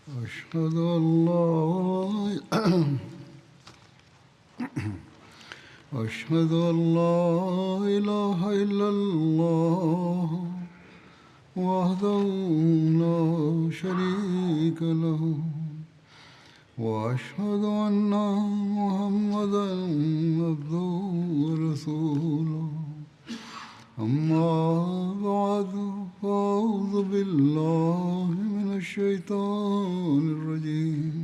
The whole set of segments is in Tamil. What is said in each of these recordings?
أشهد أن لا أشهد أن لا إله إلا الله وحده لا شريك له وأشهد أن محمدا عبده ورسوله أما بعد فأعوذ بالله من الشيطان الرجيم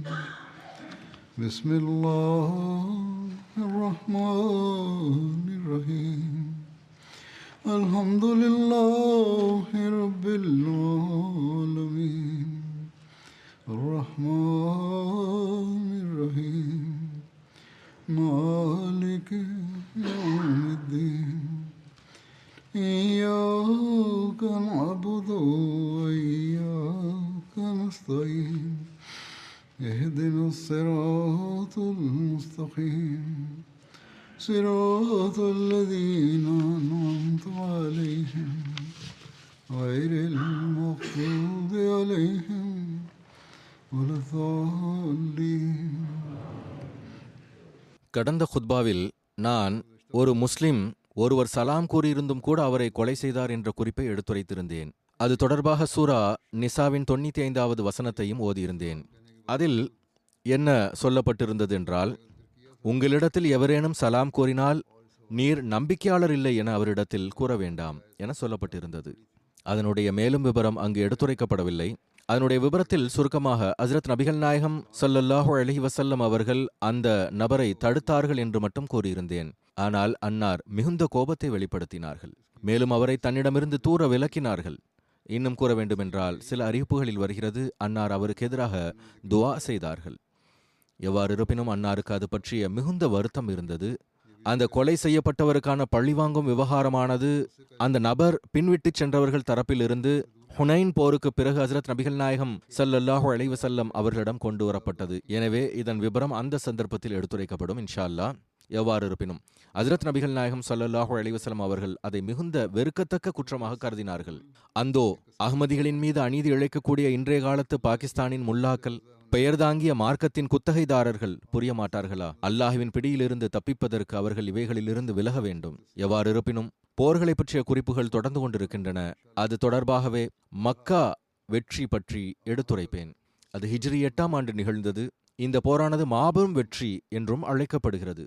بسم الله الرحمن الرحيم الحمد لله رب العالمين الرحمن الرحيم مالك يوم الدين إياك نعبد وإياك نستعين اهدنا الصراط المستقيم صراط الذين أنعمت عليهم غير المغضوب عليهم ولا الضالين. கடந்த குத்பாவில் நான் ஒரு முஸ்லிம் ஒருவர் சலாம் கூறியிருந்தும் கூட அவரை கொலை செய்தார் என்ற குறிப்பை எடுத்துரைத்திருந்தேன். அது தொடர்பாக சூரா நிசாவின் 95வது வசனத்தையும் ஓதியிருந்தேன். அதில் என்ன சொல்லப்பட்டிருந்தது என்றால், உங்களிடத்தில் எவரேனும் சலாம் கூறினால் நீர் நம்பிக்கையாளர் இல்லை என அவரிடத்தில் கூற வேண்டாம் என சொல்லப்பட்டிருந்தது. அதனுடைய மேலும் விபரம் அங்கு எடுத்துரைக்கப்படவில்லை. அதனுடைய விபரத்தில் சுருக்கமாக ஹஜ்ரத் நபிகள் நாயகம் ஸல்லல்லாஹு அலைஹி வஸல்லம் அவர்கள் அந்த நபரை தடுத்தார்கள் என்று மட்டும் கூறியிருந்தேன். ஆனால் அன்னார் மிகுந்த கோபத்தை வெளிப்படுத்தினார்கள். மேலும் அவரை தன்னிடமிருந்து தூர விலக்கினார்கள். இன்னும் கூற வேண்டுமென்றால் சில அறிவிப்புகளில் வருகிறது, அன்னார் அவருக்கு எதிராக துஆ செய்தார்கள். எவ்வாறு இருப்பினும் அன்னாருக்கு அது பற்றிய மிகுந்த வருத்தம் இருந்தது. அந்த கொலை செய்யப்பட்டவருக்கான பழிவாங்கும் விவகாரமானது அந்த நபர் பின்விட்டு சென்றவர்கள் தரப்பிலிருந்து ஹுனைன் போருக்கு பிறகு ஹஜ்ரத் நபிகள் நாயகம் ஸல்லல்லாஹு அலைஹி வஸல்லம் அவர்களிடம் கொண்டு வரப்பட்டது. எனவே இதன் விபரம் அந்த சந்தர்ப்பத்தில் எடுத்துரைக்கப்படும் இன்ஷா அல்லாஹ். எவ்வாறு இருப்பினும் ஹஜ்ரத் நபிகள் நாயகம் ஸல்லல்லாஹு அலைஹி வஸல்லம் அவர்கள் அதை மிகுந்த வெறுக்கத்தக்க குற்றமாக கருதினார்கள். அந்தோ அஹ்மதிகளின் மீது அநீதி இழைக்கக்கூடிய இன்றைய காலத்து பாகிஸ்தானின் முல்லாக்கள், பெயர் தாங்கிய மார்க்கத்தின் குத்தகைதாரர்கள் புரிய மாட்டார்களா? அல்லாஹ்வின் பிடியிலிருந்து தப்பிப்பதற்கு அவர்கள் இவைகளிலிருந்து விலக வேண்டும். எவ்வாறு இருப்பினும் போர்களை பற்றிய குறிப்புகள் தொடர்ந்து கொண்டிருக்கின்றன. அது தொடர்பாகவே மக்கா வெற்றி பற்றி எடுத்துரைப்பேன். அது ஹிஜ்ரி 8ஆம் ஆண்டு நிகழ்ந்தது. இந்த போரானது மாபெரும் வெற்றி என்றும் அழைக்கப்படுகிறது.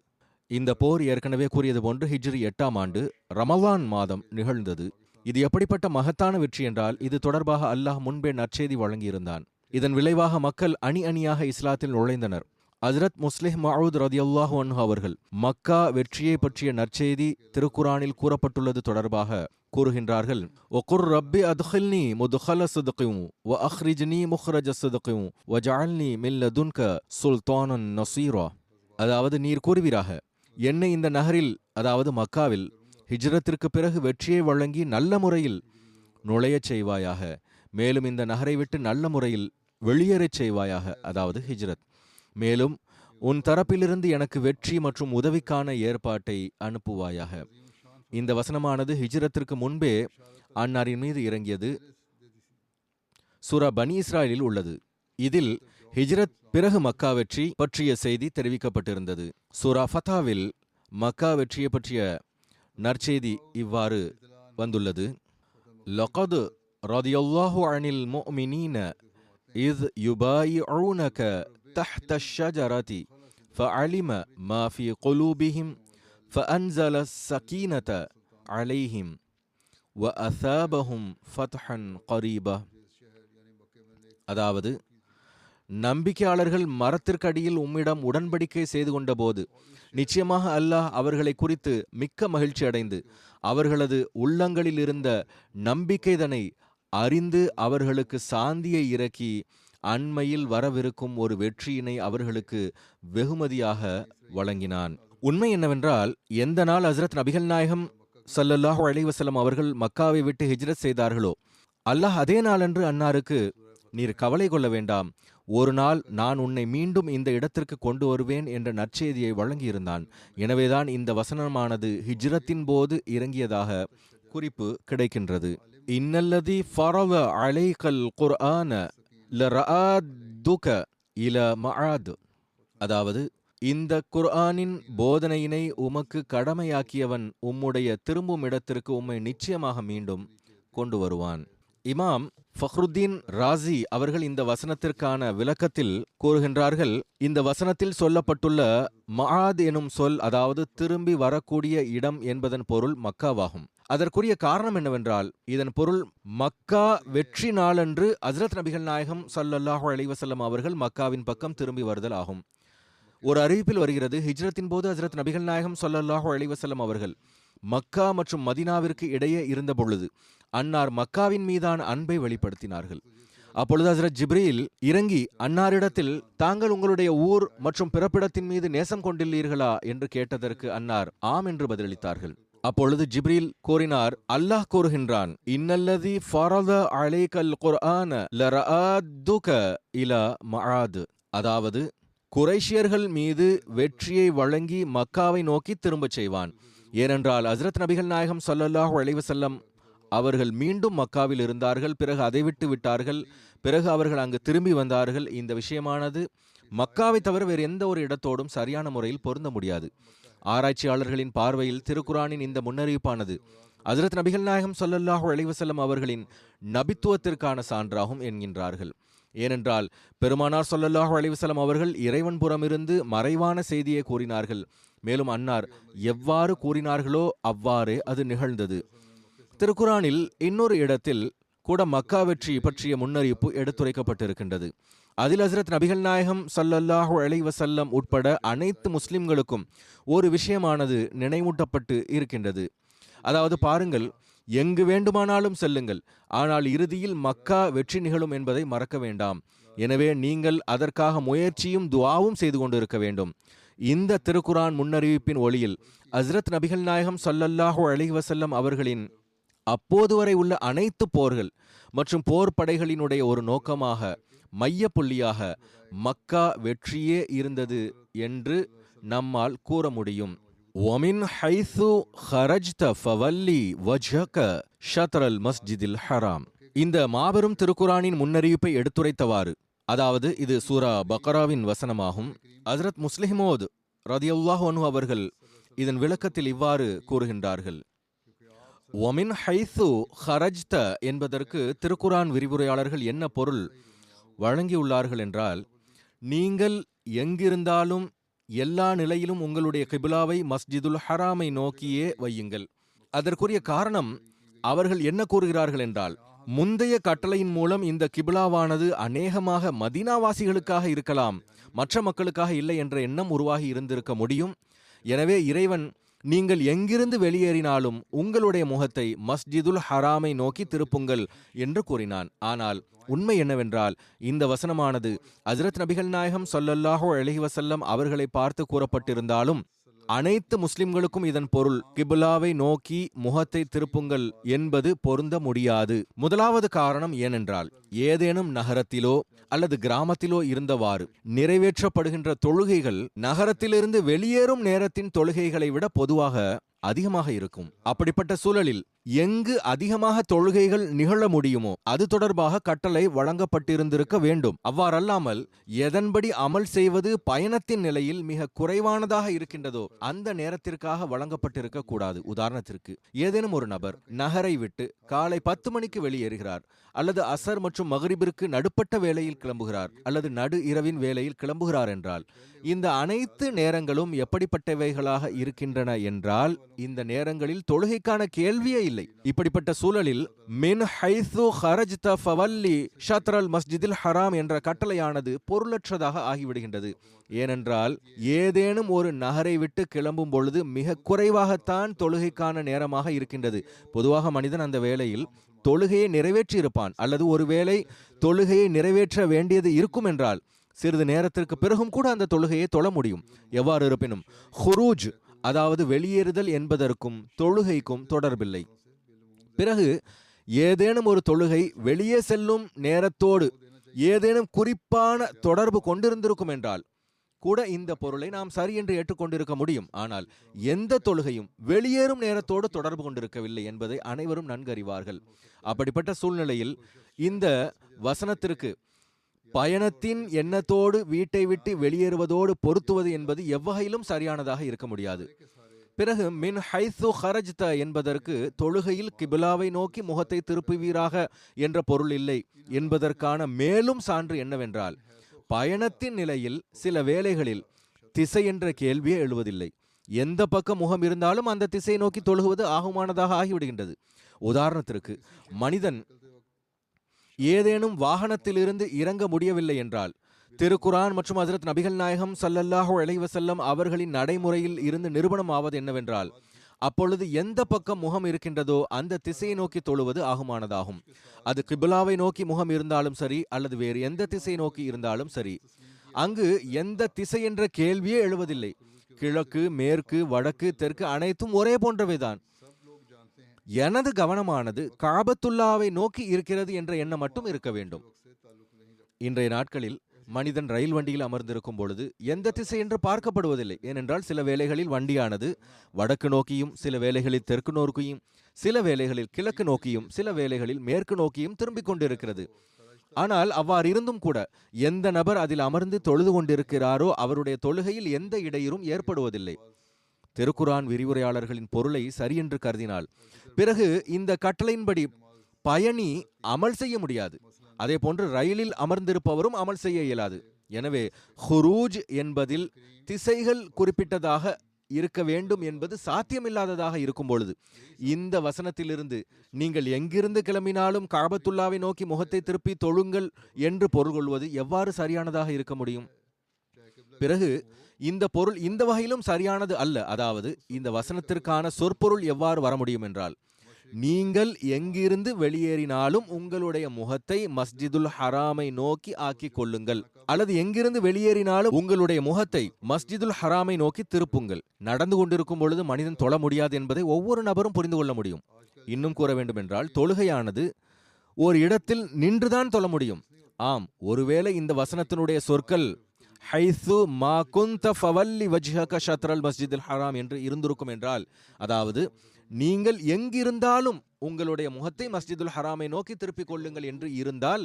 இந்த போர் ஏற்கனவே கூறியது போன்று ஹிஜ்ரி 8ஆம் ஆண்டு ரமலான் மாதம் நிகழ்ந்தது. இது எப்படிப்பட்ட மகத்தான வெற்றி என்றால், இது தொடர்பாக அல்லாஹ் முன்பே நற்செய்தி வழங்கியிருந்தான். இதன் விளைவாக மக்கள் அணி அணியாக இஸ்லாத்தில் நுழைந்தனர். ஹஜ்ரத் முஸ்லிஹ் மஅஊத் ரலியல்லாஹு அன்ஹு அவர்கள் மக்கா வெற்றியை பற்றிய நற்செய்தி திருக்குரானில் கூறப்பட்டுள்ளது தொடர்பாக கூறுகின்றார்கள், ஒகுர் ரப்பி அத்கில்னி முத்கல ஸித்கின் வ அக்ரிஜ்னி முக்ரஜ ஸித்கின் வ ஜஅல்னி மின் லதுன்க சுல்தானன் நஸீரா. அதாவது, நீர் கூறுவீராக, என்னை இந்த நகரில், அதாவது மக்காவில் ஹிஜ்ரத்திற்கு பிறகு வெற்றியை வழங்கி நல்ல முறையில் நுழையச் செய்வாயாக. மேலும் இந்த நகரை விட்டு நல்ல முறையில் வெளியேறச் செய்வாயாக, அதாவது ஹிஜ்ரத். மேலும் உன் தரப்பிலிருந்து எனக்கு வெற்றி மற்றும் உதவிக்கான ஏற்பாட்டை அனுப்புவாயாக. இந்த வசனமானது ஹிஜ்ரத்திற்கு முன்பே அன்னாரின் மீது இறங்கியது. சூரா பனி இஸ்ராயலில் உள்ளது. இதில் ஹிஜ்ரத் பிறகு மக்கா வெற்றி பற்றிய செய்தி தெரிவிக்கப்பட்டிருந்தது. சூரா ஃபத்தாவில் மக்கா வெற்றியை பற்றிய நற்செய்தி இவ்வாறு வந்துள்ளது, லகத் ரதியல்லாஹு அனில் முஃமினீன இஸ் யுபாயிஊனக தஹ்த ஷஜரதி ஃபஅலிம மா ஃபீ குலூபிஹிம் ஃபஅன்ஸல ஸகீனத அலைஹிம் வஅஸாபஹும் ஃபத்ஹன் கரீபா. அதாவது, நம்பிக்கையாளர்கள் மரத்திற்கு அடியில் உம்மிடம் உடன்படிக்கை செய்து கொண்ட போது நிச்சயமாக அல்லாஹ் அவர்களை குறித்து மிக்க மகிழ்ச்சி அடைந்து அவர்களது உள்ளங்களில் இருந்த நம்பிக்கைதனை அறிந்து அவர்களுக்கு சாந்தியை இறக்கி அண்மையில் வரவிருக்கும் ஒரு வெற்றியினை அவர்களுக்கு வெகுமதியாக வழங்கினான். உண்மை என்னவென்றால், எந்த நாள் ஹஜ்ரத் நபிகள் நாயகம் ஸல்லல்லாஹு அலைஹி வஸல்லம் அவர்கள் மக்காவை விட்டு ஹிஜ்ரத் செய்தார்களோ, அல்லாஹ் அதே நாளன்று அன்னாருக்கு, நீர் கவலை கொள்ள வேண்டாம், ஒரு நாள் நான் உன்னை மீண்டும் இந்த இடத்திற்கு கொண்டு வருவேன் என்ற நற்செய்தியை வழங்கியிருந்தான். எனவேதான் இந்த வசனமானது ஹிஜ்ரத்தின் போது இறங்கியதாக குறிப்பு கிடைக்கின்றது. இன்னல்லதி ஃபரத அலைகல் குர்ஆன லரஆத் துக இல மஆத், அதாவது இந்த குர்ஆனின் போதனையினை உமக்கு கடமையாக்கியவன் உம்முடைய திரும்பும் இடத்திற்கு உம்மை நிச்சயமாக மீண்டும் கொண்டு வருவான். இமாம் ஃபஹ்ருத்தீன் ராசி அவர்கள் இந்த வசனத்திற்கான விளக்கத்தில் கூறுகின்றார்கள், இந்த வசனத்தில் சொல்லப்பட்டுள்ள மஆத் எனும் சொல், அதாவது திரும்பி வரக்கூடிய இடம் என்பதன் பொருள் மக்காவாகும். அதற்குரிய காரணம் என்னவென்றால், இதன் பொருள் மக்கா வெற்றி நாளன்று ஹஜ்ரத் நபிகள் நாயகம் ஸல்லல்லாஹு அலைஹி வஸல்லம் அவர்கள் மக்காவின் பக்கம் திரும்பி வருதல் ஆகும். ஒரு அறிவிப்பில் வருகிறது, ஹிஜ்ரத்தின் போது ஹஜ்ரத் நபிகள் நாயகம் ஸல்லல்லாஹு அலைஹி வஸல்லம் அவர்கள் மக்கா மற்றும் மதீனாவிற்கு இடையே இருந்த பொழுது அன்னார் மக்காவின் மீதான அன்பை வெளிப்படுத்தினார்கள். அப்பொழுது ஹஜ்ரத் ஜிப்ரீல் இறங்கி அன்னாரிடத்தில், தாங்கள் உங்களுடைய ஊர் மற்றும் பிறப்பிடத்தின் மீது நேசம் கொண்டுள்ளீர்களா என்று கேட்டதற்கு அன்னார் ஆம் என்று பதிலளித்தார்கள். அப்பொழுது ஜிப்ரீல் கூறினார், அல்லாஹ் கூறுகின்றான், இன்னல்லதி ஃபரத அலைக்கல் குர்ஆன லரஅத்துக இலா மஆத், அதாவது குறைஷியர்கள் மீது வெற்றியை வழங்கி மக்காவை நோக்கி திரும்பச் செய்வான். ஏனென்றால் ஹஜ்ரத் நபிகள் நாயகம் ஸல்லல்லாஹு அலைஹி வஸல்லம் அவர்கள் மீண்டும் மக்காவில் இருந்தார்கள், பிறகு அதை விட்டு விட்டார்கள், பிறகு அவர்கள் அங்கு திரும்பி வந்தார்கள். இந்த விஷயமானது மக்காவை தவிர வேறு எந்த ஒரு இடத்தோடும் சரியான முறையில் பொருந்த முடியாது. ஆராய்ச்சியாளர்களின் பார்வையில் திருக்குரானின் இந்த முன்னறிவிப்பானது ஹஜ்ரத் நபிகள் நாயகம் ஸல்லல்லாஹு அலைஹி வஸல்லம் அவர்களின் நபித்துவத்திற்கான சான்றாகும் என்கின்றார்கள். ஏனென்றால் பெருமானார் ஸல்லல்லாஹு அலைஹி வஸல்லம் அவர்கள் இறைவன் புறமிருந்து மறைவான செய்தியை கூறினார்கள். மேலும் அன்னார் எவ்வாறு கூறினார்களோ அவ்வாறே அது நிகழ்ந்தது. திருக்குரானில் இன்னொரு இடத்தில் கூட மக்கா வெற்றி பற்றிய முன்னறிவிப்பு எடுத்துரைக்கப்பட்டிருக்கின்றது. அதில் ஹஜ்ரத் நபிகள் நாயகம் ஸல்லல்லாஹு அலைஹி வஸல்லம் உட்பட அனைத்து முஸ்லிம்களுக்கும் ஒரு விஷயமானது நினைவூட்டப்பட்டு இருக்கின்றது. அதாவது பாருங்கள், எங்கு வேண்டுமானாலும் செல்லுங்கள், ஆனால் இறுதியில் மக்கா வெற்றி நிகழும் என்பதை மறக்க வேண்டாம். எனவே நீங்கள் அதற்காக முயற்சியும் துஆவும் செய்து கொண்டிருக்க வேண்டும். இந்த திருக்குரான் முன்னறிவிப்பின் ஒளியில் ஹஜ்ரத் நபிகள் நாயகம் ஸல்லல்லாஹு அலைஹி வஸல்லம் அவர்களின் அப்போது வரை உள்ள அனைத்து போர்கள் மற்றும் போர் படைகளினுடைய ஒரு நோக்கமாக, மைய புள்ளியாக மக்கா வெற்றியே இருந்தது என்று நம்மால் கூற முடியும். وَمِنْ حَيْثُ خَرَجْتَ فَوَلِّ وَجْهَكَ شَطْرَ الْمَسْجِدِ الْحَرَامِ. இந்த மாபெரும் திருக்குரானின் முன்னறிவிப்பை எடுத்துரைத்தவாறு, அதாவது இது சூரா பக்ராவின் வசனமாகும். ஹஜ்ரத் முஸ்லிமோத் ரதியல்லாஹு அன்ஹு அவர்கள் இதன் விளக்கத்தில் இவ்வாறு கூறுகின்றார்கள், ஒமின் ஹைத்து ஹரஜ்த என்பதற்கு திருக்குரான் விரிவுரையாளர்கள் என்ன பொருள் வழங்கியுள்ளார்கள் என்றால், நீங்கள் எங்கிருந்தாலும் எல்லா நிலையிலும் உங்களுடைய கிபிலாவை மஸ்ஜிதுல் ஹராமை நோக்கியே வையுங்கள். அதற்குரிய காரணம் அவர்கள் என்ன கூறுகிறார்கள் என்றால், முந்தைய கட்டளையின் மூலம் இந்த கிபிலாவானது அநேகமாக மதீனாவாசிகளுக்காக இருக்கலாம், மற்ற மக்களுக்காக இல்லை என்ற எண்ணம் உருவாகி இருந்திருக்க முடியும். எனவே இறைவன், நீங்கள் எங்கிருந்து வெளியேறினாலும் உங்களுடைய முகத்தை மஸ்ஜிதுல் ஹராமை நோக்கி திருப்புங்கள் என்று கூறினான். ஆனால் உண்மை என்னவென்றால், இந்த வசனமானது ஹஜ்ரத் நபிகள் நாயகம் ஸல்லல்லாஹு அலைஹி வஸல்லம் அவர்களை பார்த்து கூறப்பட்டிருந்தாலும் அனைத்து முஸ்லிம்களுக்கும் இதன் பொருள் கிபிலாவை நோக்கி முகத்தை திருப்புங்கள் என்பது பொருந்த முடியாது. முதலாவது காரணம் ஏனென்றால், ஏதேனும் நகரத்திலோ அல்லது கிராமத்திலோ இருந்தவாறு நிறைவேற்றப்படுகின்ற தொழுகைகள் நகரத்திலிருந்து வெளியேறும் நேரத்தின் தொழுகைகளை விட பொதுவாக அதிகமாக இருக்கும். அப்படிப்பட்ட சூழலில் எங்கு அதிகமாக தொழுகைகள் நிகழ முடியுமோ அது தொடர்பாக கட்டளை வழங்கப்பட்டிருந்திருக்க வேண்டும். அவ்வாறல்லாமல் எதன்படி அமல் செய்வது பயணத்தின் நிலையில் மிக குறைவானதாக இருக்கின்றதோ அந்த நேரத்திற்காக வழங்கப்பட்டிருக்க கூடாது. உதாரணத்திற்கு, ஏதேனும் ஒரு நபர் நகரை விட்டு காலை 10 மணிக்கு வெளியேறுகிறார், அல்லது அசர் மற்றும் மக்ரிபிற்கு நடுப்பட்ட வேளையில் கிளம்புகிறார், அல்லது நடு இரவின் வேளையில் கிளம்புகிறார் என்றால், இந்த அனைத்து நேரங்களும் எப்படிப்பட்டவைகளாக இருக்கின்றன என்றால், இந்த நேரங்களில் தொழுகைக்கான கேள்வியே இல்லை. இப்படிப்பட்ட சூழலில் மின் ஹைது ஹரஜ்த ஃபவல்லி ஷத்ரல் மஸ்ஜிதில் ஹராம் என்ற கட்டளையானது பொருளற்றதாக ஆகிவிடுகின்றது. ஏனென்றால் ஏதேனும் ஒரு நகரை விட்டு கிளம்பும் பொழுது மிக குறைவாகத்தான் தொழுகைக்கான நேரமாக இருக்கின்றது. பொதுவாக மனிதன் அந்த வேளையில் தொழுகையை நிறைவேற்றி இருப்பான், அல்லது ஒருவேளை தொழுகையை நிறைவேற்ற வேண்டியது இருக்கும் என்றால் சிறிது நேரத்திற்கு பிறகும் கூட அந்த தொழுகையை தொழ முடியும். எவ்வாறு இருப்பினும் ஹுரூஜ், அதாவது வெளியேறுதல் என்பதற்கும் தொழுகைக்கும் தொடர்பில்லை. பிறகு ஏதேனும் ஒரு தொழுகை வெளியே செல்லும் நேரத்தோடு ஏதேனும் குறிப்பான தொடர்பு கொண்டிருந்திருக்கும் என்றால் கூட இந்த பொருளை நாம் சரி என்று ஏற்றுக்கொண்டிருக்க முடியும். ஆனால் எந்த தொழுகையும் வெளியேறும் நேரத்தோடு தொடர்பு கொண்டிருக்கவில்லை என்பதை அனைவரும் நன்கறிவார்கள். அப்படிப்பட்ட சூழ்நிலையில் இந்த வசனத்திற்கு பயணத்தின் எண்ணத்தோடு வீட்டை விட்டு வெளியேறுவதோடு பொருத்துவது என்பது எவ்வகையிலும் சரியானதாக இருக்க முடியாது. பிறகு மின் ஹைசு ஹரஜ்த என்பதற்கு தொழுகையில் கிபிலாவை நோக்கி முகத்தை திருப்புவீராக என்ற பொருள் இல்லை என்பதற்கான மேலும் சான்று என்னவென்றால், பயணத்தின் நிலையில் சில வேளைகளில் திசை என்ற கேள்வியே எழுவதில்லை. எந்த பக்கம் முகம் இருந்தாலும் அந்த திசையை நோக்கி தொழுகுவது ஆகுமானதாக ஆகிவிடுகின்றது. உதாரணத்திற்கு, மனிதன் ஏதேனும் வாகனத்திலிருந்து இறங்க முடியவில்லை என்றால், திருக்குரான் மற்றும் ஹஜ்ரத் நபிகள் நாயகம் ஸல்லல்லாஹு அலைஹி வஸல்லம் அவர்களின் நடைமுறையில் இருந்து நிரூபணம் ஆவது என்னவென்றால், அப்பொழுது எந்த பக்கம் முகம் இருக்கின்றதோ அந்த திசையை நோக்கி தொழுவது ஆகுமானதாகும். அது கிபிலாவை நோக்கி முகம் இருந்தாலும் சரி, அல்லது வேறு எந்த திசையை நோக்கி இருந்தாலும் சரி. அங்கு எந்த திசை என்ற கேள்வியே எழுவதில்லை. கிழக்கு, மேற்கு, வடக்கு, தெற்கு அனைத்தும் ஒரே போன்றவைதான். எனது கவனமானது காபத்துல்லாவை நோக்கி இருக்கிறது என்ற எண்ணம் மட்டும் இருக்க வேண்டும். இன்றைய நாட்களில் மனிதன் ரயில் வண்டியில் அமர்ந்திருக்கும் பொழுது எந்த திசை என்று பார்க்கப்படுவதில்லை. ஏனென்றால் சில வேளைகளில் வண்டியானது வடக்கு நோக்கியும், சில வேளைகளில் தெற்கு நோக்கியும், சில வேளைகளில் கிழக்கு நோக்கியும், சில வேளைகளில் மேற்கு நோக்கியும் திரும்பிக் கொண்டிருக்கிறது. ஆனால் அவ்வாறு இருந்தும் கூட எந்த நபர் அதில் அமர்ந்து தொழுது கொண்டிருக்கிறாரோ அவருடைய தொழுகையில் எந்த இடையூறும் ஏற்படுவதில்லை. திருக்குரான் விரிவுரையாளர்களின் பொருளை சரியென்று கருதினால் பிறகு இந்த கட்டளையின்படி பயணி அமல் செய்ய முடியாது. அதே போன்று ரயிலில் அமர்ந்திருப்பவரும் அமல் செய்ய இயலாது. எனவே ஹுரூஜ் என்பதில் திசைகள் குறிப்பிட்டதாக இருக்க வேண்டும் என்பது சாத்தியமில்லாததாக இருக்கும் பொழுது, இந்த வசனத்திலிருந்து நீங்கள் எங்கிருந்து கிளம்பினாலும் காபத்துல்லாவை நோக்கி முகத்தை திருப்பி தொழுங்கள் என்று பொருள் கொள்வது எவ்வாறு சரியானதாக இருக்க முடியும்? பிறகு இந்த பொருள் இந்த வகையிலும் சரியானது அல்ல. அதாவது இந்த வசனத்திற்கான சொற்பொருள் எவ்வாறு வர முடியும் என்றால், நீங்கள் எங்கிருந்து வெளியேறினாலும் உங்களுடைய முகத்தை மஸ்ஜிதுல் ஹராமை நோக்கி ஆக்கிக் கொள்ளுங்கள், அல்லது எங்கிருந்து வெளியேறினாலும் உங்களுடைய முகத்தை மஸ்ஜிதுல் ஹராமை நோக்கி திருப்புங்கள். நடந்து கொண்டிருக்கும் பொழுது மனிதன் தொழ முடியாது என்பதை ஒவ்வொரு நபரும் புரிந்து கொள்ள முடியும். இன்னும் கூற வேண்டும் என்றால், தொழுகையானது ஒரு இடத்தில் நின்றுதான் தொழ முடியும். ஆம், ஒருவேளை இந்த வசனத்தினுடைய சொற்கள் ஹைசு மா குந்த ஃபவல்லி வஜ்ஹக ஷத்ரல் மஸ்ஜிதுல் ஹராம் என்று இருந்திருக்கும் என்றால், அதாவது நீங்கள் எங்கிருந்தாலும் உங்களுடைய முகத்தை மஸ்ஜிதுல் ஹராமை நோக்கி திருப்பிக் கொள்ளுங்கள் என்று இருந்தால்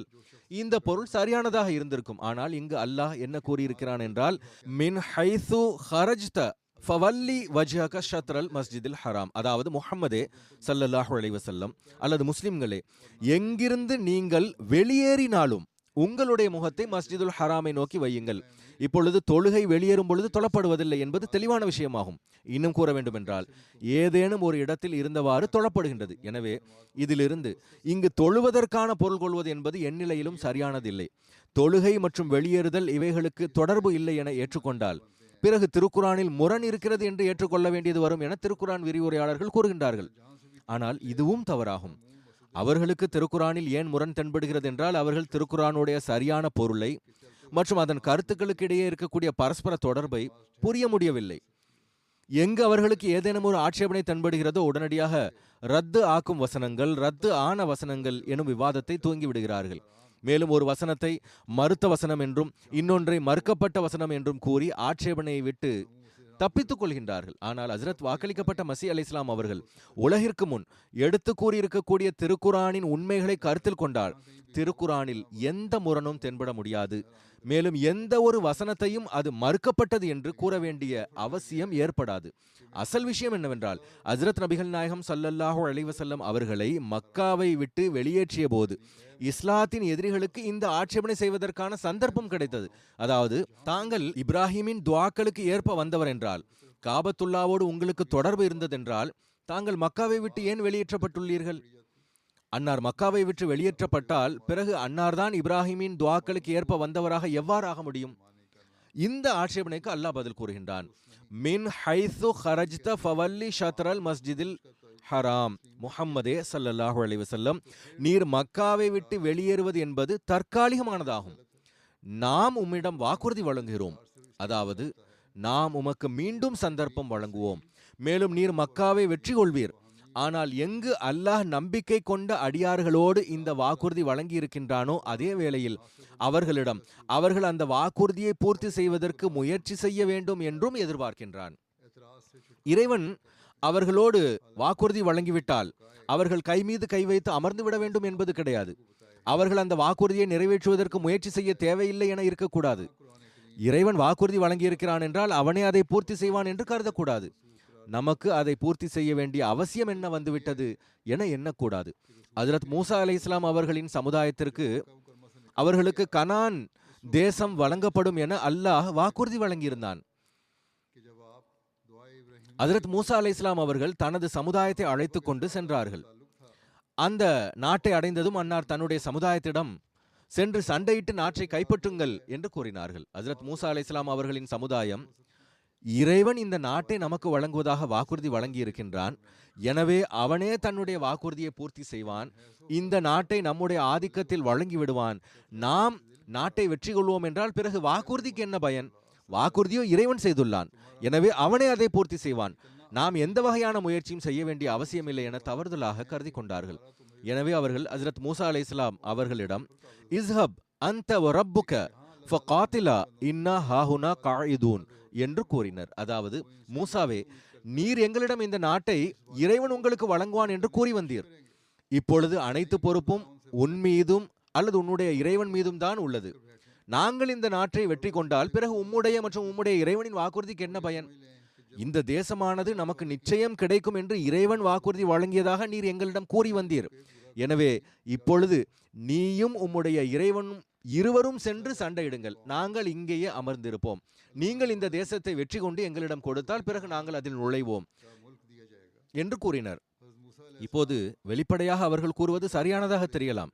இந்த பொருள் சரியானதாக இருந்திருக்கும். ஆனால் இங்கு அல்லாஹ் என்ன கூறியிருக்கிறான் என்றால், மின் ஹைசு ஹரஜ்த ஃபவல்லி வஜ்ஹக ஷத்ரல் மஸ்ஜிதுல் ஹராம். அதாவது முஹம்மதே ஸல்லல்லாஹு அலைஹி வஸல்லம் அல்லது முஸ்லிம்களே, எங்கிருந்து நீங்கள் வெளியேறினாலும் உங்களுடைய முகத்தை மஸ்ஜிதுல் ஹராமை நோக்கி வையுங்கள். இப்பொழுது தொழுகை வெளியேறும் பொழுது தொழப்படுவதில்லை என்பது தெளிவான விஷயமாகும். இன்னும் கூற வேண்டும் என்றால், ஏதேனும் ஒரு இடத்தில் இருந்தவாறு தொழப்படுகின்றது. எனவே இதிலிருந்து இங்கு தொழுவதற்கான பொருள் கொள்வது என்பது எந்நிலையிலும் சரியானதில்லை. தொழுகை மற்றும் வெளியேறுதல் இவைகளுக்கு தொடர்பு இல்லை என ஏற்றுக்கொண்டால் பிறகு திருக்குரானில் முரண் இருக்கிறது என்று ஏற்றுக்கொள்ள வேண்டியது வரும் என திருக்குரான் விரிவுரையாளர்கள் கூறுகின்றார்கள். ஆனால் இதுவும் தவறாகும். அவர்களுக்கு திருக்குரானில் ஏன் முரண் தென்படுகிறது என்றால், அவர்கள் திருக்குரானுடைய சரியான பொருளை மற்றும் அதன் கருத்துக்களுக்கு இடையே இருக்கக்கூடிய பரஸ்பர தொடர்பை புரிய முடியவில்லை. எங்கு அவர்களுக்கு ஏதேனும் ஒரு ஆட்சேபனை தென்படுகிறதோ உடனடியாக ரத்து ஆக்கும் வசனங்கள், ரத்து ஆன வசனங்கள் எனும் விவாதத்தை தூங்கி விடுகிறார்கள். மேலும் ஒரு வசனத்தை மறுத்த வசனம் என்றும் இன்னொன்றை மறுக்கப்பட்ட வசனம் என்றும் கூறி ஆட்சேபனையை விட்டு தப்பித்துக் கொள்கின்றார்கள். ஆனால் ஹஜ்ரத் வாக்களிக்கப்பட்ட மசீஹ் அலைஹிஸ்ஸலாம் அவர்கள் உலகிற்கு முன் எடுத்து கூறியிருக்கக்கூடிய திருக்குரானின் உண்மைகளை கருத்தில் கொண்டால் திருக்குரானில் எந்த முரணும் தென்பட முடியாது. மேலும் எந்த ஒரு வசனத்தையும் அது மறுக்கப்பட்டது என்று கூற வேண்டிய அவசியம் ஏற்படாது. அசல் விஷயம் என்னவென்றால், ஹஜ்ரத் நபிகள் நாயகம் ஸல்லல்லாஹு அலைஹி வஸல்லம் அவர்களை மக்காவை விட்டு வெளியேற்றிய போது இஸ்லாத்தின் எதிரிகளுக்கு இந்த ஆட்சேபனை செய்வதற்கான சந்தர்ப்பம் கிடைத்தது. அதாவது, தாங்கள் இப்ராஹிமின் துஆக்களுக்கு ஏற்ப வந்தவர் என்றால், காபத்துல்லாவோடு உங்களுக்கு தொடர்பு இருந்ததென்றால் தாங்கள் மக்காவை விட்டு ஏன் வெளியேற்றப்பட்டுள்ளீர்கள்? அன்னார் மக்காவை விட்டு வெளியேற்றப்பட்டால் பிறகு அன்னார்தான் இப்ராஹிமின் துஆக்களுக்கு ஏற்ப வந்தவராக எவ்வாறு ஆக முடியும்? இந்த ஆட்சேபனைக்கு அல்லாஹ் பதில் கூறுகின்றான், மின் ஹைசு ஹரஜ்த ஃபவல்லி ஷத்ரல் மஸ்ஜிதில் ஹராம். முஹம்மதே ஸல்லல்லாஹு அலைஹி வஸல்லம், நீர் மக்காவை விட்டு வெளியேறுவது என்பது தற்காலிகமானதாகும். நாம் உம்மிடம் வாக்குறுதி வழங்குகிறோம், அதாவது நாம் உமக்கு மீண்டும் சந்தர்ப்பம் வழங்குவோம். மேலும் நீர் மக்காவை வெற்றி கொள்வீர். ஆனால் எங்கு அல்லாஹ் நம்பிக்கை கொண்ட அடியார்களோடு இந்த வாக்குறுதி வழங்கி இருக்கின்றானோ அதே வேளையில் அவர்களிடம் அவர்கள் அந்த வாக்குறுதியை பூர்த்தி செய்வதற்கு முயற்சி செய்ய வேண்டும் என்றும் எதிர்பார்க்கின்றான். இறைவன் அவர்களோடு வாக்குறுதி வழங்கிவிட்டால் அவர்கள் கை மீது கை வைத்து அமர்ந்து விட வேண்டும் என்பது கிடையாது. அவர்கள் அந்த வாக்குறுதியை நிறைவேற்றுவதற்கு முயற்சி செய்ய தேவையில்லை என இருக்கக்கூடாது. இறைவன் வாக்குறுதி வழங்கியிருக்கிறான் என்றால் அவனே அதை பூர்த்தி செய்வான் என்று கருதக்கூடாது. நமக்கு அதை பூர்த்தி செய்ய வேண்டிய அவசியம் என்ன வந்துவிட்டது என எண்ணக்கூடாது. ஹஜ்ரத் மூசா அலைஹிஸ்ஸலாம் அவர்களின் சமுதாயத்திற்கு அவர்களுக்கு கனான் தேசம் வழங்கப்படும் என அல்லாஹ் வாக்குறுதி வழங்கியிருந்தான். ஹஜ்ரத் மூசா அலைஹிஸ்ஸலாம் அவர்கள் தனது சமுதாயத்தை அழைத்து கொண்டு சென்றார்கள். அந்த நாட்டை அடைந்ததும் அன்னார் தன்னுடைய சமுதாயத்திடம் சென்று சண்டையிட்டு நாட்டை கைப்பற்றுங்கள் என்று கூறினார்கள். ஹஜ்ரத் மூசா அலைஹிஸ்ஸலாம் அவர்களின் சமுதாயம், இறைவன் இந்த நாட்டை நமக்கு வழங்குவதாக வாக்குறுதி வழங்கியிருக்கின்றான், எனவே அவனே தன்னுடைய வாக்குறுதியை பூர்த்தி செய்வான், இந்த நாட்டை நம்முடைய ஆதிக்கத்தில் வழங்கி விடுவான், நாம் நாட்டை வெற்றி கொள்வோம் என்றால் பிறகு வாக்குறுதிக்கு என்ன பயன்? வாக்குறுதியோ இறைவன் செய்துள்ளான், எனவே அவனே அதை பூர்த்தி செய்வான், நாம் எந்த வகையான முயற்சியும் செய்ய வேண்டிய அவசியமில்லை என தவறுதலாக கருதி கொண்டார்கள். எனவே அவர்கள் ஹஜ்ரத் மூசா அலைஹிஸ்ஸலாம் அவர்களிடம், இஸ்ஹப் அன்த வ ரப்புக ஃபகாத்திலா இன்னா ஹாஹுனா காயிதூன் என்று கூறினர். அதாவது, மூசாவே, நீர் எங்களிடம் இந்த நாட்டை இறைவன் உங்களுக்கு வழங்குவான் என்று கூறி வந்தீர். இப்பொழுது அனைத்து பொறுப்பும் உன் மீதும் அல்லது உன்னுடைய இறைவன் மீதும் தான் உள்ளது. நாங்கள் இந்த நாட்டை வெற்றி கொண்டால் பிறகு உம்முடைய மற்றும் உம்முடைய இறைவனின் வாக்குறுதிக்கு என்ன பயன்? இந்த தேசமானது நமக்கு நிச்சயம் கிடைக்கும் என்று இறைவன் வாக்குறுதி வழங்கியதாக நீர் எங்களிடம் கூறி வந்தீர். எனவே இப்பொழுது நீயும் உம்முடைய இறைவனும் இருவரும் சென்று சண்டையிடுங்கள், நாங்கள் இங்கேயே அமர்ந்திருப்போம். நீங்கள் இந்த தேசத்தை வெற்றி கொண்டு எங்களிடம் கொடுத்தால் பிறகு நாங்கள் அதில் நுழைவோம் என்று கூறினர். இப்போது வெளிப்படையாக அவர்கள் கூறுவது சரியானதாக தெரியலாம்.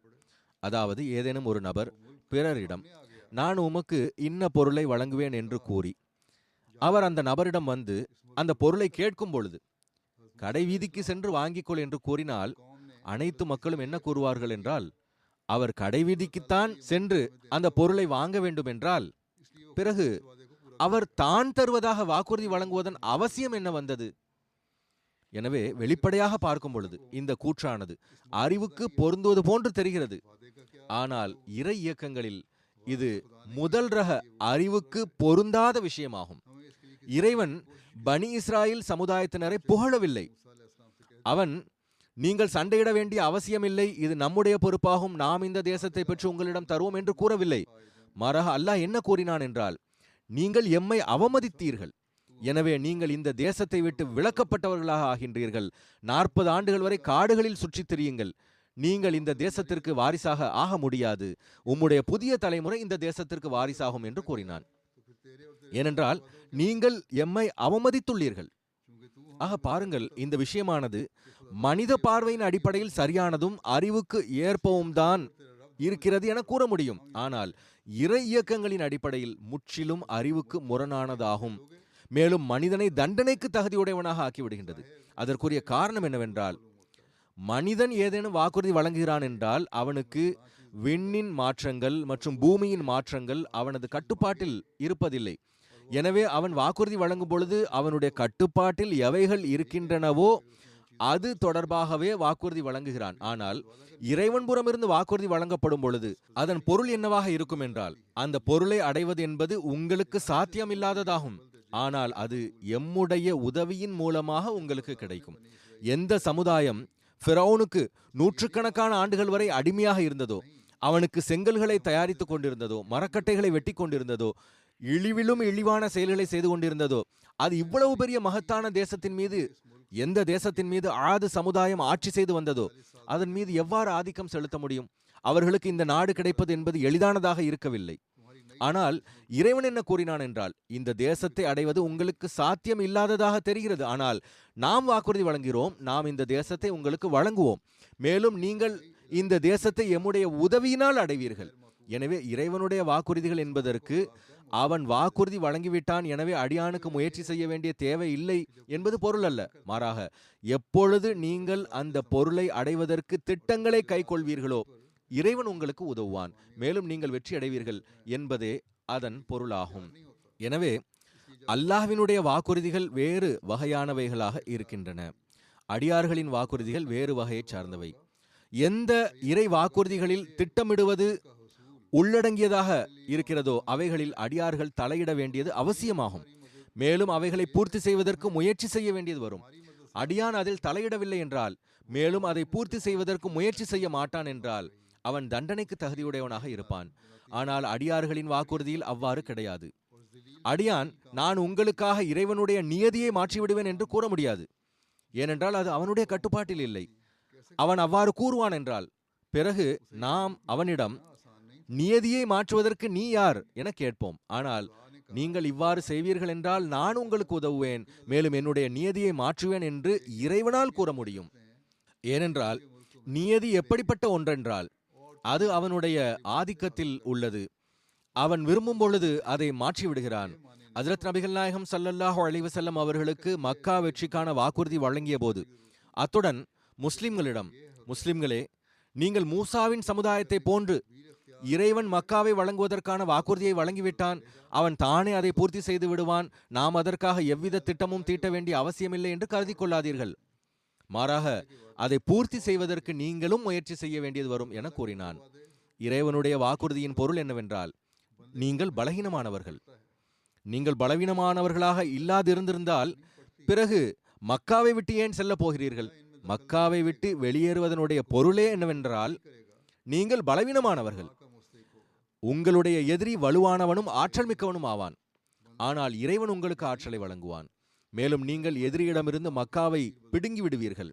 அதாவது, ஏதேனும் ஒரு நபர் பிறரிடம் நான் உமக்கு இன்ன பொருளை வழங்குவேன் என்று கூறி அவர் அந்த நபரிடம் வந்து அந்த பொருளை கேட்கும் பொழுது கடை வீதிக்கு சென்று வாங்கிக்கொள் என்று கூறினால் அனைத்து மக்களும் என்ன கூறுவார்கள் என்றால், அவர் கடை வீதிக்குத்தான் சென்று அந்த பொருளை வாங்க வேண்டும் என்றால் பிறகு அவர் தான் தருவதாக வாக்குறுதி வழங்குவதன் அவசியம் என்ன வந்தது? எனவே வெளிப்படையாக பார்க்கும் பொழுது இந்த கூற்றானது அறிவுக்கு பொருந்துவது போன்று தெரிகிறது. ஆனால் இறை இயக்கங்களில் இது முதல் ரக அறிவுக்கு பொருந்தாத விஷயமாகும். இறைவன் பனி இஸ்ராயில் சமுதாயத்தினரை புகழவில்லை. அவன், நீங்கள் சண்டையிட வேண்டிய அவசியமில்லை, இது நம்முடைய பொறுப்பாகும், நாம் இந்த தேசத்தை பெற்று உங்களிடம் தருவோம் என்று கூறவில்லை. மாறாக அல்லாஹ் என்ன கூறினான் என்றால், நீங்கள் எம்மை அவமதித்தீர்கள், எனவே நீங்கள் இந்த தேசத்தை விட்டு விலக்கப்பட்டவர்களாக ஆகின்றீர்கள். 40 ஆண்டுகள் வரை காடுகளில் சுற்றித் திரியுங்கள். நீங்கள் இந்த தேசத்திற்கு வாரிசாக ஆக முடியாது. உம்முடைய புதிய தலைமுறை இந்த தேசத்திற்கு வாரிசாகும் என்று கூறினான். ஏனென்றால் நீங்கள் எம்மை அவமதித்துள்ளீர்கள். ஆக பாருங்கள், இந்த விஷயமானது மனித பார்வையின் அடிப்படையில் சரியானதும் அறிவுக்கு ஏற்பவும் தான் இருக்கிறது என கூற முடியும். ஆனால் இறை இயக்கங்களின் அடிப்படையில் முற்றிலும் அறிவுக்கு முரணானதாகும். மேலும் மனிதனை தண்டனைக்கு தகுதியுடையவனாக ஆக்கிவிடுகின்றது. அதற்குரிய காரணம் என்னவென்றால், மனிதன் ஏதேனும் வாக்குறுதி வழங்குகிறான் என்றால் அவனுக்கு விண்ணின் மாற்றங்கள் மற்றும் பூமியின் மாற்றங்கள் அவனது கட்டுப்பாட்டில் இருப்பதில்லை. எனவே அவன் வாக்குறுதி வழங்கும் பொழுது அவனுடைய கட்டுப்பாட்டில் எவைகள் இருக்கின்றனவோ அது தொடர்பாகவே வாக்குறுதி வழங்குகிறான். ஆனால் இறைவன் புறமிருந்து வாக்குறுதி வழங்கப்படும் பொழுது அதன் பொருள் என்னவாக இருக்கும் என்றால், அந்த பொருளை அடைவது என்பது உங்களுக்கு சாத்தியமில்லாததாகும். ஆனால் அது எம்முடைய உதவியின் மூலமாக உங்களுக்கு கிடைக்கும். எந்த சமுதாயம் ஃபிரௌனுக்கு நூற்றுக்கணக்கான ஆண்டுகள் வரை அடிமையாக இருந்ததோ, அவனுக்கு செங்கல்களை தயாரித்துக் கொண்டிருந்ததோ, மரக்கட்டைகளை வெட்டி கொண்டிருந்ததோ, இழிவிலும் இழிவான செயல்களை செய்து கொண்டிருந்ததோ, அது இவ்வளவு பெரிய மகத்தான தேசத்தின் மீது, எந்த தேசத்தின் மீது ஆது சமுதாயம் ஆட்சி செய்து வந்ததோ அதன் மீது எவ்வாறு ஆதிக்கம் செலுத்த முடியும்? அவர்களுக்கு இந்த நாடு கிடைப்பது என்பது எளிதானதாக இருக்கவில்லை. ஆனால் இறைவன் என்ன கூறினான் என்றால், இந்த தேசத்தை அடைவது உங்களுக்கு சாத்தியம் இல்லாததாக தெரிகிறது, ஆனால் நாம் வாக்குறுதி வழங்குகிறோம், நாம் இந்த தேசத்தை உங்களுக்கு வழங்குவோம், மேலும் நீங்கள் இந்த தேசத்தை எம்முடைய உதவியினால் அடைவீர்கள். எனவே இறைவனுடைய வாக்குறுதிகள் என்பதற்கு அவன் வாக்குறுதி வழங்கிவிட்டான், எனவே அடியானுக்கு முயற்சி செய்ய வேண்டிய தேவை இல்லை என்பது பொருள் அல்ல. மாறாக எப்பொழுது நீங்கள் அந்த பொருளை அடைவதற்கு திட்டங்களை கைக்கொள்வீர்களோ இறைவன் உங்களுக்கு உதவுவான், மேலும் நீங்கள் வெற்றி அடைவீர்கள் என்பதே அதன் பொருளாகும். எனவே அல்லாஹ்வினுடைய வாக்குறுதிகள் வேறு வகையானவைகளாக இருக்கின்றன. அடியார்களின் வாக்குறுதிகள் வேறு வகையை சார்ந்தவை. எந்த இறை வாக்குறுதிகளில் திட்டமிடுவது உள்ளடங்கியதாக இருக்கிறதோ அவைகளில் அடியார்கள் தலையிட வேண்டியது அவசியமாகும். மேலும் அவைகளை பூர்த்தி செய்வதற்கு முயற்சி செய்ய வேண்டியது வரும். அடியான் அதில் தலையிடவில்லை என்றால், மேலும் அதை பூர்த்தி செய்வதற்கு முயற்சி செய்ய மாட்டான் என்றால், அவன் தண்டனைக்கு தகுதியுடையவனாக இருப்பான். ஆனால் அடியார்களின் வாக்குறுதியில் அவ்வாறு கிடையாது. அடியான் நான் உங்களுக்காக இறைவனுடைய நியதியை மாற்றிவிடுவேன் என்று கூற முடியாது. ஏனென்றால் அது அவனுடைய கட்டுப்பாட்டில் இல்லை. அவன் அவ்வாறு கூறுவான் என்றால் பிறகு நாம் அவனிடம் நியதியை மாற்றுவதற்கு நீ யார் என கேட்போம். ஆனால் நீங்கள் இவ்வாறு செய்வீர்கள் என்றால் நான் உங்களுக்கு உதவுவேன், மேலும் என்னுடைய நியதியை மாற்றுவேன் என்று இறைவனால் கூற முடியும். ஏனென்றால் நியதி எப்படிப்பட்ட ஒன்றென்றால் அது அவனுடைய ஆதிக்கத்தில் உள்ளது. அவன் விரும்பும் பொழுது அதை மாற்றிவிடுகிறான். ஹஜ்ரத் நபிகள் நாயகம் ஸல்லல்லாஹு அலைஹி வஸல்லம் அவர்களுக்கு மக்கா வெற்றிக்கான வாக்குறுதி வழங்கிய போது அத்துடன் முஸ்லிம்களிடம், முஸ்லிம்களே, நீங்கள் மூசாவின் சமுதாயத்தை போன்று இறைவன் மக்காவை வழங்குவதற்கான வாக்குறுதியை வழங்கிவிட்டான், அவன் தானே அதை பூர்த்தி செய்து விடுவான், நாம் அதற்காக எவ்வித திட்டமும் தீட்ட வேண்டிய அவசியமில்லை என்று கருதி கொள்ளாதீர்கள். மாறாக அதை பூர்த்தி செய்வதற்கு நீங்களும் முயற்சி செய்ய வேண்டியது வரும் என கூறினான். இறைவனுடைய வாக்குறுதியின் பொருள் என்னவென்றால், நீங்கள் பலகீனமானவர்கள். நீங்கள் பலவீனமானவர்களாக இல்லாதிருந்திருந்தால் பிறகு மக்காவை விட்டு ஏன் செல்ல போகிறீர்கள்? மக்காவை விட்டு வெளியேறுவதனுடைய பொருளே என்னவென்றால் நீங்கள் பலவீனமானவர்கள். உங்களுடைய எதிரி வலுவானவனும் ஆற்றல் மிக்கவனும் ஆவான். ஆனால் இறைவன் உங்களுக்கு ஆற்றலை வழங்குவான். மேலும் நீங்கள் எதிரியிடமிருந்து மக்காவை பிடுங்கி விடுவீர்கள்.